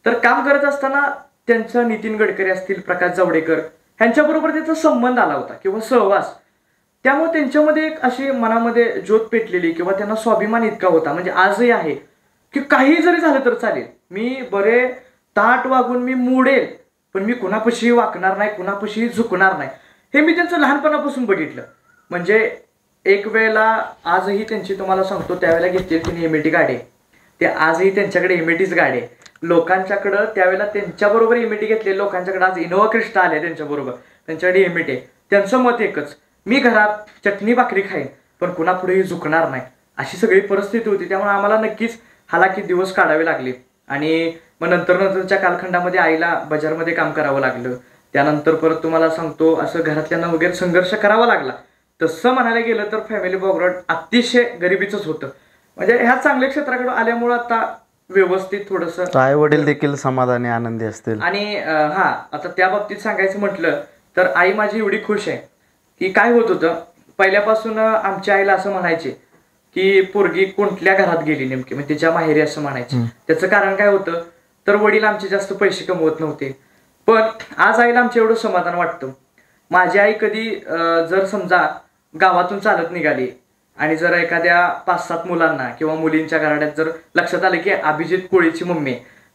तर काम करत असताना त्यांचं नितीन गडकरी असतील, प्रकाश जावडेकर ह्यांच्याबरोबर त्याचा संबंध आला होता किंवा सहवास. त्यामुळे त्यांच्यामध्ये एक अशी मनामध्ये ज्योत पेटलेली किंवा त्यांना स्वाभिमान इतका होता, म्हणजे आजही आहे, की काही जरी झालं तर चालेल, मी बरे ताट वागून मी मोडेल पण मी कुणापाशी वाकणार नाही, कुणापाशी झुकणार नाही. हे मी त्यांचं लहानपणापासून बघितलं. म्हणजे एक वेळेला आजही त्यांची तुम्हाला सांगतो त्यावेळेला घेतलेली त्यांनी एमएटी गाडी आहे, ते आजही त्यांच्याकडे एमएटीच गाडी आहे. लोकांच्याकडं त्यावेळेला त्यांच्याबरोबर एमएटी घेतलेले लोकांच्याकडे आज इनोवा क्रिस्टा आले त्यांच्याबरोबर, त्यांच्याकडे एमएटी आहे. त्यांचं मत एकच, मी घरात चटणी भाकरी खाईन पण कुणापुढेही झुकणार नाही, अशी सगळी परिस्थिती होती. त्यामुळे आम्हाला नक्कीच हालाकी दिवस काढावे लागले. आणि मग नंतरच्या कालखंडामध्ये आईला बाजारमध्ये काम करावं लागलं. त्यानंतर परत तुम्हाला सांगतो असं घरातल्यांना वगैरे संघर्ष करावा लागला. तसं म्हणायला गेलं तर फॅमिली बॅकग्राऊंड अतिशय गरिबीचंच होतं. म्हणजे ह्या चांगल्या क्षेत्राकडे आल्यामुळं आता व्यवस्थित थोडंसं आई वडील देखील समाधानी आनंदी असतील. आणि आता त्या बाबतीत सांगायचं म्हटलं तर आई माझी एवढी खुश आहे की काय होत होतं, पहिल्यापासून आमच्या आईला असं म्हणायचे की पोरगी कोणत्या घरात गेली नेमकी, म्हणजे तिच्या माहेरी असं म्हणायचे. त्याचं कारण काय होतं तर वडील आमचे जास्त पैसे कमवत नव्हते. पण आज आईला आमचं एवढं समाधान वाटतं. माझी आई कधी जर समजा गावातून चालत निघाली आणि जर एखाद्या 5-7 मुलांना किंवा मुलींच्या घराड्यात जर लक्षात आलं की अभिजित कोळीची मम्मी,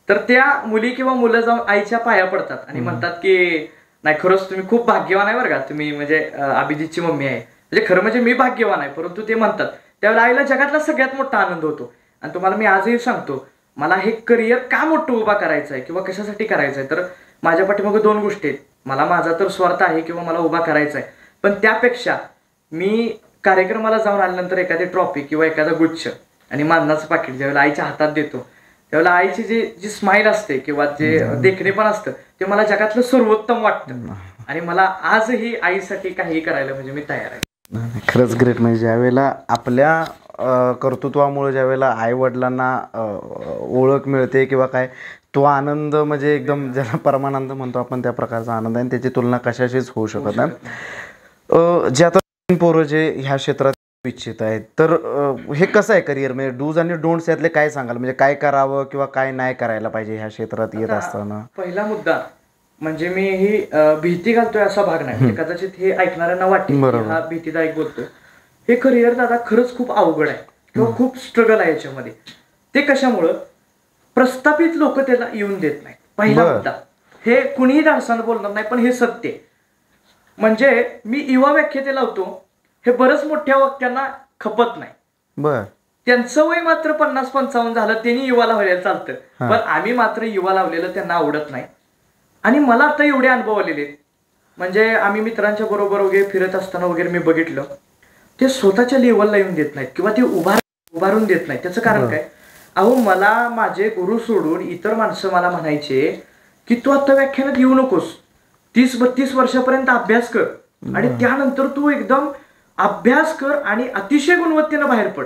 तर त्या मुली किंवा मुलं जाऊन आईच्या पाया पडतात आणि म्हणतात की नाही खरंच तुम्ही खूप भाग्यवान आहे बरं का, तुम्ही म्हणजे अभिजितची मम्मी आहे. म्हणजे खरं म्हणजे मी भाग्यवान आहे, परंतु ते म्हणतात त्यावेळेला आईला जगातला सगळ्यात मोठा आनंद होतो. आणि तुम्हाला मी आजही सांगतो, मला हे करिअर का मोठं उभा करायचं आहे किंवा कशासाठी करायचं आहे, तर माझ्या पाठीमागे 2 गोष्टी आहेत. मला माझा तर स्वार्थ आहे किंवा मला उभा करायचा आहे, पण त्यापेक्षा मी कार्यक्रमाला जाऊन आल्यानंतर एखादी ट्रॉफी किंवा एखादा गुच्छ आणि माननाचं पाकिट ज्यावेळेला आईच्या हातात देतो, त्यावेळेला आईची जी स्माईल असते किंवा जे देखणे पण असतं ते मला जगातलं सर्वोत्तम वाटतं. आणि मला आजही आईसाठी काही करायला म्हणजे मी तयार आहे. खरंच ग्रेट. म्हणजे ज्यावेळेला आपल्या कर्तृत्वामुळे ज्यावेळेला आई वडिलांना ओळख मिळते किंवा काय, तो आनंद म्हणजे एकदम ज्याला परमानंद म्हणतो आपण त्या प्रकारचा आनंद आहे आणि त्याची तुलना कशाशीच होऊ शकत नाही. जे आता पोरं जे ह्या क्षेत्रात इच्छित आहेत, तर हे कसं आहे करिअर, म्हणजे डूज आणि डोंट्स यातले काय सांगाल, म्हणजे काय करावं किंवा काय नाही करायला पाहिजे ह्या क्षेत्रात येत असताना? पहिला मुद्दा म्हणजे मी ही भीती घालतोय असा भाग नाही, कदाचित हे ऐकणाऱ्यांना वाटेल हा भीतीदायक बोलतोय. हे करिअर दादा खरंच खूप अवघड आहे किंवा खूप स्ट्रगल आहे याच्यामध्ये. ते कशामुळं, प्रस्थापित लोक त्याला येऊन देत नाहीत. पहिला मुद्दा, हे कुणीही डान्सानं बोलणार नाही पण हे सत्य. म्हणजे मी युवा व्याख्याते लावतो, हे बरंच मोठ्या वाक्यांना खपत नाही. बर, त्यांचं वय मात्र 50-55 झालं, त्यांनी युवा लावलेलं चालतं, पण आम्ही मात्र युवा लावलेलं त्यांना आवडत नाही. आणि मला आता एवढे अनुभव आलेले, म्हणजे आम्ही मित्रांच्या बरोबर वगैरे फिरत असताना वगैरे मी बघितलं, ते स्वतःच्या लेवलला येऊन देत नाहीत किंवा ते उभारून देत नाहीत. त्याचं कारण काय, अहो मला माझे गुरु सोडून इतर माणसं मला म्हणायचे की तू आता व्याख्यानात येऊ नकोस, 30-32 वर्षापर्यंत अभ्यास कर आणि त्यानंतर तू एकदम अभ्यास कर आणि अतिशय गुणवत्तेनं बाहेर पड.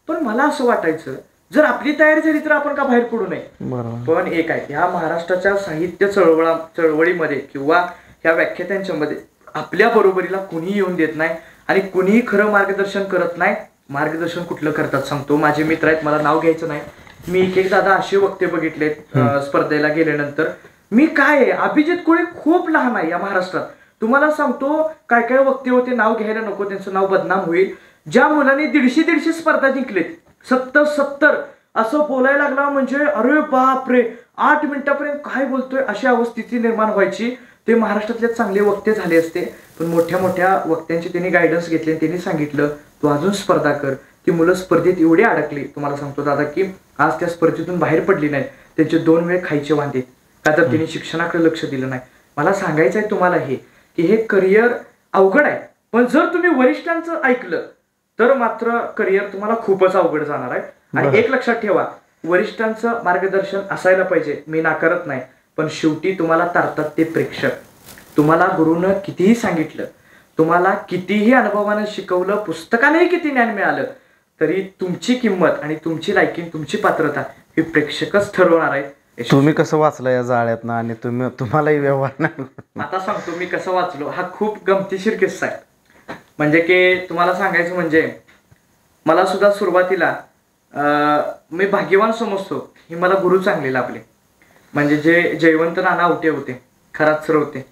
पण मला असं वाटायचं जर आपली तयारी झाली तर आपण का बाहेर पडू नये. पण एक आहे, ह्या महाराष्ट्राच्या साहित्य चळवळीमध्ये किंवा ह्या व्याख्यात्यांच्या मध्ये आपल्या बरोबरीला कुणी येऊन देत नाही आणि कुणीही खरं मार्गदर्शन करत नाही. मार्गदर्शन कुठलं करतात सांगतो, माझे मित्र आहेत, मला नाव घ्यायचं नाही, मी एक दादा असे वक्ते बघितलेत स्पर्धेला गेल्यानंतर. मी काय आहे, अभिजित कोळी खूप लहान आहे या महाराष्ट्रात. तुम्हाला सांगतो काय काय वक्ते होते, नाव घ्यायला नको, त्यांचं नाव बदनाम होईल. ज्या मुलांनी 150 स्पर्धा जिंकलेत, 70 असं बोलायला लागला म्हणजे अरे बापरे 8 मिनिटापर्यंत काय बोलतोय अशी अवस्थेची निर्माण व्हायची. ते महाराष्ट्रातले चांगले वक्ते झाले असते, पण मोठ्या मोठ्या वक्त्यांचे त्यांनी गायडन्स घेतले, त्यांनी सांगितलं तू अजून स्पर्धा कर. ती मुलं स्पर्धेत एवढी अडकली, तुम्हाला सांगतो दादा की आज त्या स्पर्धेतून बाहेर पडली नाही. त्यांचे 2 वेळ खायचे वांदे, का तर त्यांनी शिक्षणाकडे लक्ष दिलं नाही. मला सांगायचं आहे तुम्हाला हे की हे करिअर अवघड आहे, पण जर तुम्ही वरिष्ठांचं ऐकलं तर मात्र करिअर तुम्हाला खूपच अवघड जाणार आहे. आणि एक लक्षात ठेवा, वरिष्ठांचं मार्गदर्शन असायला पाहिजे, मी नाकारत नाही, पण शेवटी तुम्हाला तारतात ते प्रेक्षक. तुम्हाला गुरुनं कितीही सांगितलं, तुम्हाला कितीही अनुभवानं शिकवलं, पुस्तकानेही किती ज्ञान मिळालं, तरी तुमची किंमत आणि तुमची लायकी तुमची पात्रता हे प्रेक्षकच ठरवणार आहेत. तुम्ही कसं वाचलं या जाळ्यातनं आणि तुम्हालाही व्यवहार नाही? आता सांगतो मी कसं वाचलो. हा खूप गमतीशीर किस्सा आहे. म्हणजे की तुम्हाला सांगायचं म्हणजे मला सुद्धा सुरुवातीला मी भाग्यवान समजतो, ही मला गुरु चांगले लाभले. म्हणजे जे जयवंत नाना आवटे होते, खरात सर होते,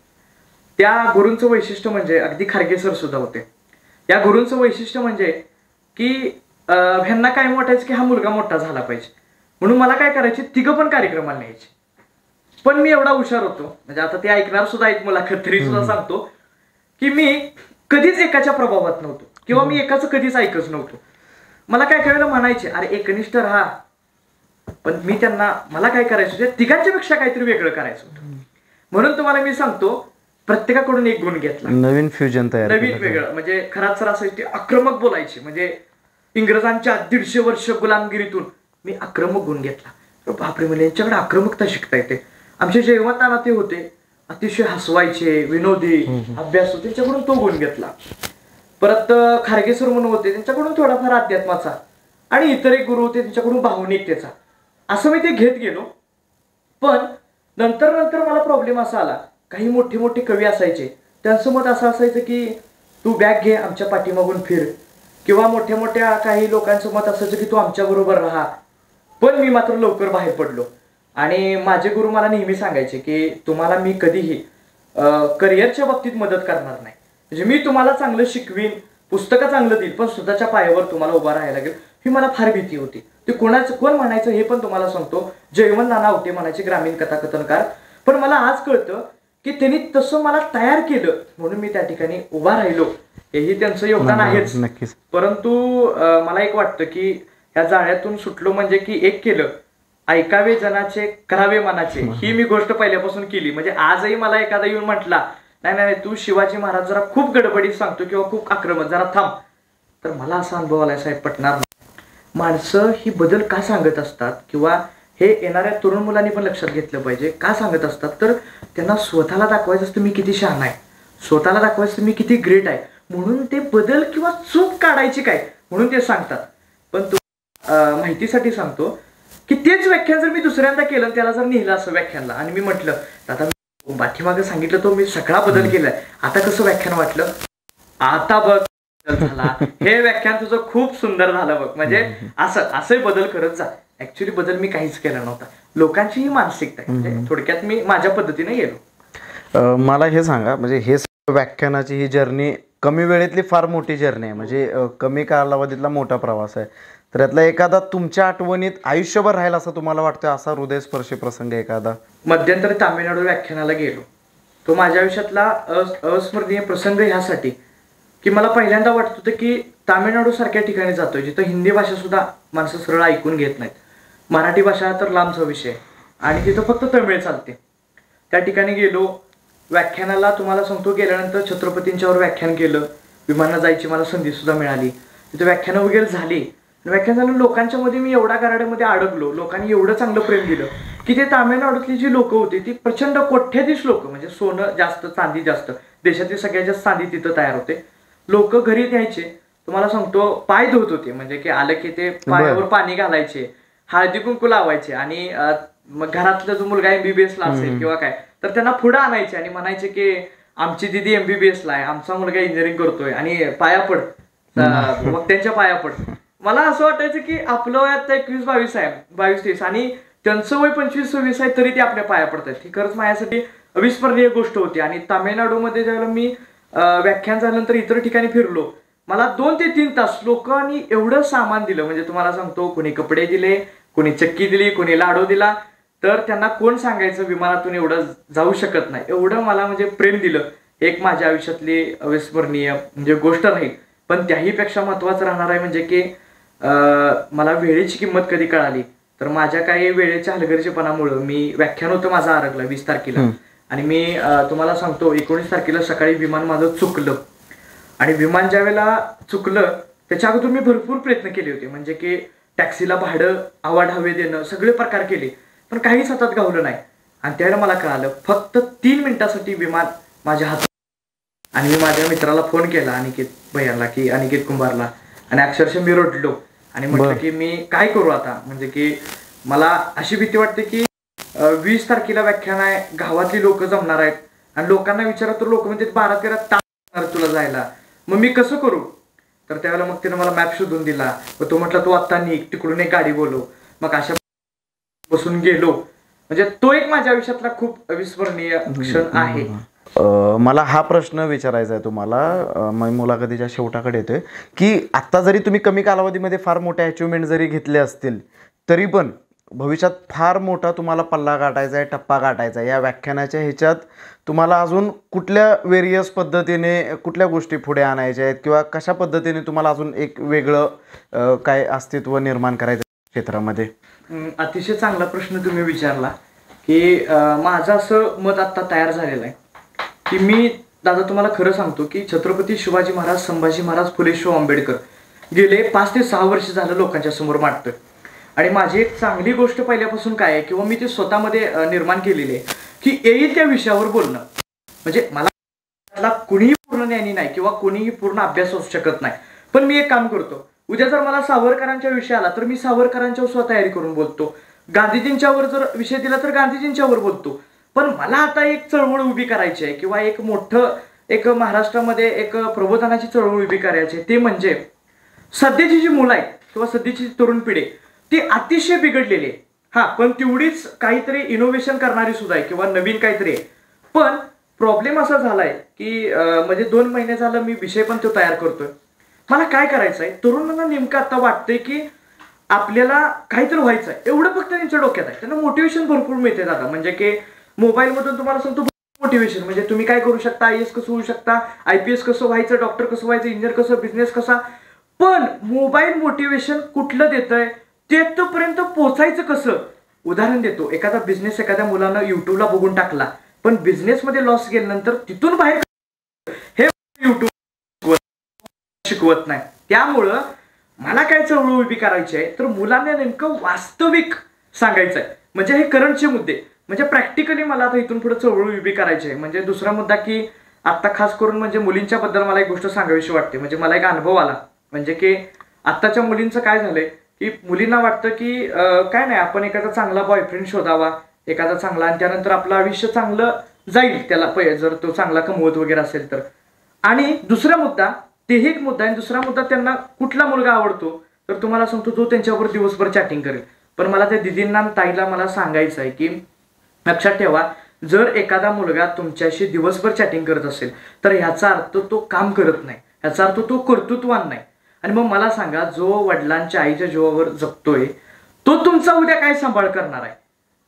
त्या गुरूंचं वैशिष्ट्य म्हणजे अगदी खारगे सर सुद्धा होते. या गुरूंचं वैशिष्ट्य म्हणजे की ह्यांना काय वाटायचं की हा मुलगा मोठा झाला पाहिजे, म्हणून मला काय करायचे, तिघं पण कार्यक्रमाला न्यायचे. पण मी एवढा हुशार होतो, म्हणजे आता ते ऐकणार सुद्धा आहेत मुलाखत, तरी सुद्धा सांगतो की मी कधीच एकाच्या प्रभावात नव्हतो किंवा मी एकाचं कधीच ऐकच नव्हतो. मला काय करायला म्हणायचे, अरे एकनिष्ठ राहा, पण मी त्यांना मला काय करायचं होतं, तिघांच्या पेक्षा काहीतरी वेगळं करायचं होतं. म्हणून तुम्हाला मी सांगतो, प्रत्येकाकडून एक गुण घेतला, नवीन फ्युजन तयार, नवीन वेगळं. म्हणजे खरात सर असायचे, आक्रमक बोलायचे. म्हणजे इंग्रजांच्या 150 वर्ष गुलामगिरीतून मी आक्रमक गुण घेतला. बापरे, म्हणजे यांच्याकडे आक्रमकता शिकता येते. आमचे जयवंत नाना ते होते, अतिशय हसवायचे, विनोदी, अभ्यासू, त्यांच्याकडून तो गुण घेतला. परत खारगे सर म्हणून होते, त्यांच्याकडून थोडाफार अध्यात्माचा, आणि इतर एक गुरु होते त्यांच्याकडून भावनिकतेचा. असं मी ते घेत गेलो. पण नंतर मला प्रॉब्लेम असा आला, काही मोठे मोठे कवी असायचे, त्यांचं मत असं असायचं की तू बॅग घे, आमच्या पाठीमागून फिर, किंवा मोठ्या मोठ्या काही लोकांचं मत असायचं की तू आमच्या बरोबर राहा. पण मी मात्र लवकर बाहेर पडलो. आणि माझे गुरु मला नेहमी सांगायचे की तुम्हाला मी कधीही करिअरच्या बाबतीत मदत करणार नाही. म्हणजे मी तुम्हाला चांगलं शिकवीन, पुस्तकं चांगलं देईल, पण स्वतःच्या पायावर तुम्हाला उभा राहायला लागेल. ही मला फार भीती होती. ते कोण म्हणायचं हे पण तुम्हाला सांगतो, जयवंत नाना आवटे म्हणायचे, ग्रामीण कथाकथनकार. पण मला आज कळतं की त्यांनी तसं मला तयार केलं, म्हणून मी त्या ठिकाणी उभा राहिलो. हेही त्यांचं योगदान आहेच. नक्कीच. परंतु मला एक वाटतं की ह्या जाळ्यातून सुटलो म्हणजे की एक केलं, ऐकावे जनाचे करावे मनाचे, ही मी गोष्ट पहिल्यापासून केली. म्हणजे आजही मला एखादा येऊन म्हटला, नाही नाही तू शिवाजी महाराज जरा खूप गडबडीत सांगतो किंवा खूप आक्रमक, जरा थांब, तर मला असा अनुभव आलाय साहेब, पटणार नाही. माणसं ही बदल का सांगत असतात, किंवा हे येणाऱ्या तरुण मुलांनी पण लक्षात घेतलं पाहिजे, का सांगत असतात, तर त्यांना स्वतःला दाखवायचं असतं मी किती शहाणा आहे, स्वतःला दाखवायचं मी किती ग्रेट आहे, म्हणून ते बदल किंवा चूक काढायची काय म्हणून ते सांगतात. पण तू माहितीसाठी सांगतो की तेच व्याख्यान जर मी दुसऱ्यांदा केलं, त्याला जर नेलं असं व्याख्यानला, आणि मी म्हटलं आता पाठीमागं सांगितलं तो मी सगळा बदल केलाय, आता कसं व्याख्यान वाटलं, आता बघ झाला, हे व्याख्यान तुझं खूप सुंदर झालं बघ. म्हणजे असं बदल करत जा. ऍक्च्युली बदल मी काहीच केला नव्हता, लोकांची ही मानसिकता आहे. म्हणजे थोडक्यात मी माझ्या पद्धतीने गेलो. मला हे सांगा, म्हणजे हे व्याख्यानाची ही जर्नी कमी वेळेतली फार मोठी जर्नी आहे, म्हणजे कमी कालावधीतला मोठा प्रवास आहे. तर यातला एखादा तुमच्या आठवणीत आयुष्यभर राहील असं तुम्हाला वाटतं, असा हृदयस्पर्शी प्रसंग एखादा? मध्यंतरी तामिळनाडू व्याख्यानाला गेलो. तो माझ्या आयुष्यातला अस्मरणीय प्रसंग ह्यासाठी की मला पहिल्यांदा वाटत होतं की तामिळनाडू सारख्या ठिकाणी जातोय जिथं हिंदी भाषा सुद्धा माणसं सरळ ऐकून घेत नाहीत, मराठी भाषा तर लांबचा विषय, आणि तिथं फक्त तमिळ चालते. त्या ठिकाणी गेलो व्याख्यानाला. तुम्हाला सांगतो, गेल्यानंतर छत्रपतींच्यावर व्याख्यान केलं, विमानात जायची मला संधी सुद्धा मिळाली. तिथं व्याख्यानं वगैरे झाली. व्याख्यान झालं, लोकांच्या मध्ये मी एवढा गाराड्यामध्ये अडकलो, लोकांनी एवढं चांगलं प्रेम दिलं की ते तामिळनाडूतली जी लोक होती ती प्रचंड कोट्याधीश लोक, म्हणजे सोनं जास्त, चांदी जास्त, देशातील सगळ्यात जास्त चांदी तिथं तयार होते. लोक घरी यायचे, तुम्हाला सांगतो पाय धुत होते, म्हणजे की आलं की ते पायावर पाणी घालायचे, हळदी कुंकू लावायचे, आणि मग घरातला जो मुलगा MBBS ला असेल किंवा काय, तर त्यांना पुढं आणायचे आणि म्हणायचे की आमची दिदी MBBS ला आहे, आमचा मुलगा इंजिनिअरिंग करतोय, आणि पाया पड, मग त्यांच्या पाया पड. मला असं वाटायचं की आपलं वय आता 21-22 आहे, 22-23, आणि त्यांचं वय 25-26 आहे, तरी ते आपल्या पाया पडतात. ही खरंच माझ्यासाठी अविस्मरणीय गोष्ट होती. आणि तामिळनाडूमध्ये ज्यावेळेला मी व्याख्यान झाल्यानंतर इतर ठिकाणी फिरलो, मला 2 ते 3 तास लोकांनी एवढं सामान दिलं. म्हणजे तुम्हाला सांगतो, कोणी कपडे दिले, कोणी चक्की दिली, कोणी लाडू दिला, तर त्यांना कोण सांगायचं विमानातून एवढं जाऊ शकत नाही, एवढं मला म्हणजे प्रेम दिलं. एक माझ्या आयुष्यातली अविस्मरणीय म्हणजे गोष्ट राहील. पण त्याहीपेक्षा महत्वाचं राहणार आहे म्हणजे की मला वेळेची किंमत कधी कळाली, तर माझ्या काही वेळेच्या हलगर्जीपणामुळं मी व्याख्यान होतं माझं आरगलं 20 तारखेला, आणि मी तुम्हाला सांगतो 19 तारखेला सकाळी विमान माझं चुकलं. आणि विमान ज्या वेळेला चुकलं त्याच्या अगोदर मी भरपूर प्रयत्न केले होते, म्हणजे की टॅक्सीला भाडं आवाढावे देणं, सगळे प्रकार केले, पण काहीच हातात गावलं नाही. आणि त्यावेळेला मला कळालं फक्त 3 मिनिटासाठी विमान माझ्या हातात. आणि मी माझ्या मित्राला फोन केला, अनिकेत भैयाला, की अनिकेत कुंभारला, आणि अक्षरशः मी रडलो आणि म्हटलं की मी काय करू आता, म्हणजे की मला अशी भीती वाटते की 20 तारखेला व्याख्यान आहे, गावातली लोक जमणार आहेत आणि लोकांना विचारा तर लोक म्हणतात 12-13 तास लागणार तुला जायला, मग मी कसं करू? तर त्यावेळेला मग तिने मला मॅप शोधून दिला, मग तो म्हटला तू आत्ता निघ, तिकडून एक गाडी बोलव. मग अशा बसून गेलो. म्हणजे तो एक माझ्या आयुष्यातला खूप अविस्मरणीय क्षण आहे. मला हा प्रश्न विचारायचा आहे तुम्हाला, मग मुलाखतीच्या शेवटाकडे येतोय की आत्ता जरी तुम्ही कमी कालावधीमध्ये फार मोठे अचिव्हमेंट जरी घेतले असतील तरी पण भविष्यात फार मोठा तुम्हाला पल्ला गाठायचा आहे, टप्पा गाठायचा आहे. या व्याख्यानाच्या ह्याच्यात तुम्हाला अजून कुठल्या वेरियस पद्धतीने कुठल्या गोष्टी पुढे आणायच्या आहेत किंवा कशा पद्धतीने तुम्हाला अजून एक वेगळं काय अस्तित्व निर्माण करायचं क्षेत्रामध्ये? अतिशय चांगला प्रश्न तुम्ही विचारला की माझं असं मत आत्ता तयार झालेलं आहे की मी दादा तुम्हाला खरं सांगतो की छत्रपती शिवाजी महाराज, संभाजी महाराज, फुले शाहू आंबेडकर गेले 5 ते 6 वर्ष झालं लोकांच्या समोर मांडतोय. आणि माझी एक चांगली गोष्ट पहिल्यापासून काय आहे किंवा मी ती स्वतःमध्ये निर्माण केलेली आहे की येईल त्या विषयावर बोलणं. म्हणजे मला कुणीही पूर्ण ज्ञानी नाही किंवा कुणीही पूर्ण अभ्यास असू शकत नाही, पण मी एक काम करतो. उद्या जर मला सावरकरांच्या विषय आला तर मी सावरकरांच्यावर स्वतः तयारी करून बोलतो. गांधीजींच्यावर जर विषय दिला तर गांधीजींच्यावर बोलतो. पण मला आता एक चळवळ उभी करायची आहे किंवा एक मोठं एक महाराष्ट्रामध्ये एक प्रबोधनाची चळवळ उभी करायची आहे. ते म्हणजे सध्याची जी मुलं आहेत किंवा सध्याची तरुण पिढी ती अतिशय बिघडलेली आहे. हा, पण तेवढीच काहीतरी इनोव्हेशन करणारी सुद्धा आहे किंवा नवीन काहीतरी आहे. पण प्रॉब्लेम असा झालाय की म्हणजे 2 महिने झालं मी विषय पण तो तयार करतोय. मला काय करायचं आहे, तरुणांना नेमकं आता वाटतंय की आपल्याला काहीतरी व्हायचं आहे, एवढं फक्त त्यांच्या डोक्यात आहे. त्यांना मोटिवेशन भरपूर मिळते दादा. म्हणजे की मोबाईलमधून तुम्हाला सांगतो मोटिवेशन, म्हणजे तुम्ही काय करू शकता, IAS कसं होऊ शकता, IPS कसं व्हायचं, डॉक्टर कसं व्हायचं, इंजिनियर कसं, बिझनेस कसा. पण मोबाईल मोटिवेशन कुठलं देतंय, तेथपर्यंत पोचायचं कसं. उदाहरण देतो, एखादा बिझनेस एखाद्या मुलानं युट्यूबला बघून टाकला, पण बिझनेसमध्ये लॉस गेल्यानंतर तिथून बाहेर हे युट्यूब शिकवत नाही. त्यामुळं मला काय चळवळ उभी करायची आहे तर मुलांना नेमकं वास्तविक सांगायचं आहे. म्हणजे हे करंटचे मुद्दे, म्हणजे प्रॅक्टिकली मला आता इथून पुढे चळवळ उभी करायची आहे. म्हणजे दुसरा मुद्दा की आता खास करून म्हणजे मुलींच्या बद्दल मला एक गोष्ट सांगावीशी वाटते. म्हणजे मला एक अनुभव आला, म्हणजे की आत्ताच्या मुलींचं काय झालंय की मुलींना वाटतं की काय नाही, आपण एखादा चांगला बॉयफ्रेंड शोधावा, एखादा चांगला, आणि त्यानंतर आपलं आयुष्य चांगलं जाईल त्याला जर तो चांगला कमवत वगैरे असेल तर. आणि दुसरा मुद्दा, तेही एक मुद्दा आहे. दुसरा मुद्दा, त्यांना कुठला मुलगा आवडतो तर तुम्हाला सांगतो जो त्यांच्यावर दिवसभर चॅटिंग करेल. पण मला त्या दिदींना ताईला मला सांगायचं आहे की लक्षात ठेवा, जर एखादा मुलगा तुमच्याशी दिवसभर चॅटिंग करत असेल तर ह्याचा अर्थ तो काम करत नाही, ह्याचा अर्थ तो कर्तृत्वान नाही. आणि मग मला सांगा, जो वडिलांच्या आईच्या जीवावर जगतोय तो तुमचा उद्या काय सांभाळ करणार आहे.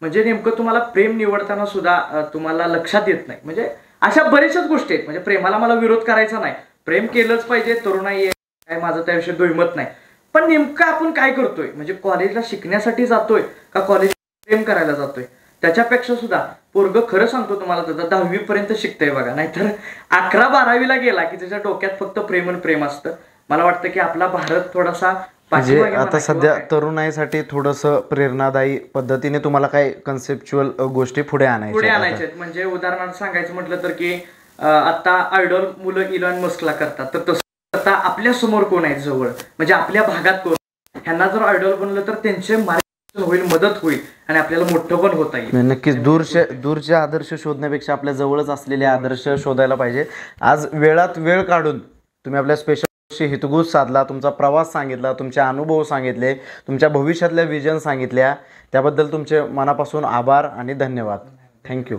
म्हणजे नेमकं तुम्हाला प्रेम निवडताना सुद्धा तुम्हाला लक्षात येत नाही. म्हणजे अशा बऱ्याचशाच गोष्टी आहेत. म्हणजे प्रेमाला मला विरोध करायचा नाही, प्रेम केलंच पाहिजे, तरुणाई काय माझं त्याविषयी दुमत नाही. पण नेमकं आपण काय करतोय, म्हणजे कॉलेजला शिकण्यासाठी जातोय का कॉलेज प्रेम करायला जातोय. त्याच्यापेक्षा सुद्धा पोरग खरं सांगतो तुम्हाला दादा 10वी पर्यंत शिकतंय बघा, नाहीतर 11-12वीला गेला की त्याच्या डोक्यात फक्त प्रेम आणि प्रेम असतं. मला वाटतं की आपला भारत थोडासा म्हणजे आता सध्या तरुणाईसाठी थोडंसं प्रेरणादायी पद्धतीने तुम्हाला काय कन्सेप्च्युअल गोष्टी पुढे आणायच्या आहेत. म्हणजे उदाहरणार्थ सांगायचं म्हटलं तर की आता आयडॉल मुलं इलॉन मस्कला करतात, तर तसं आता आपल्या समोर कोण आहेत जवळ, म्हणजे आपल्या भागात कोण, ह्यांना जर आयडॉल बनलं तर त्यांचे मार्गदर्शन होईल, मदत होईल आणि आपल्याला मोठं पण होता येईल. नक्कीच दूरचे आदर्श शोधण्यापेक्षा आपल्या जवळच असलेले आदर्श शोधायला पाहिजे. आज वेळात वेळ काढून तुम्ही आपल्या स्पेशल हितगुज साधला, तुमचा प्रवास सांगितला, तुमचे अनुभव सांगितले, तुमच्या भविष्यातल्या विजन सांगितल्या, त्याबद्दल तुमचे मनापासून आभार आणि धन्यवाद. थँक्यू.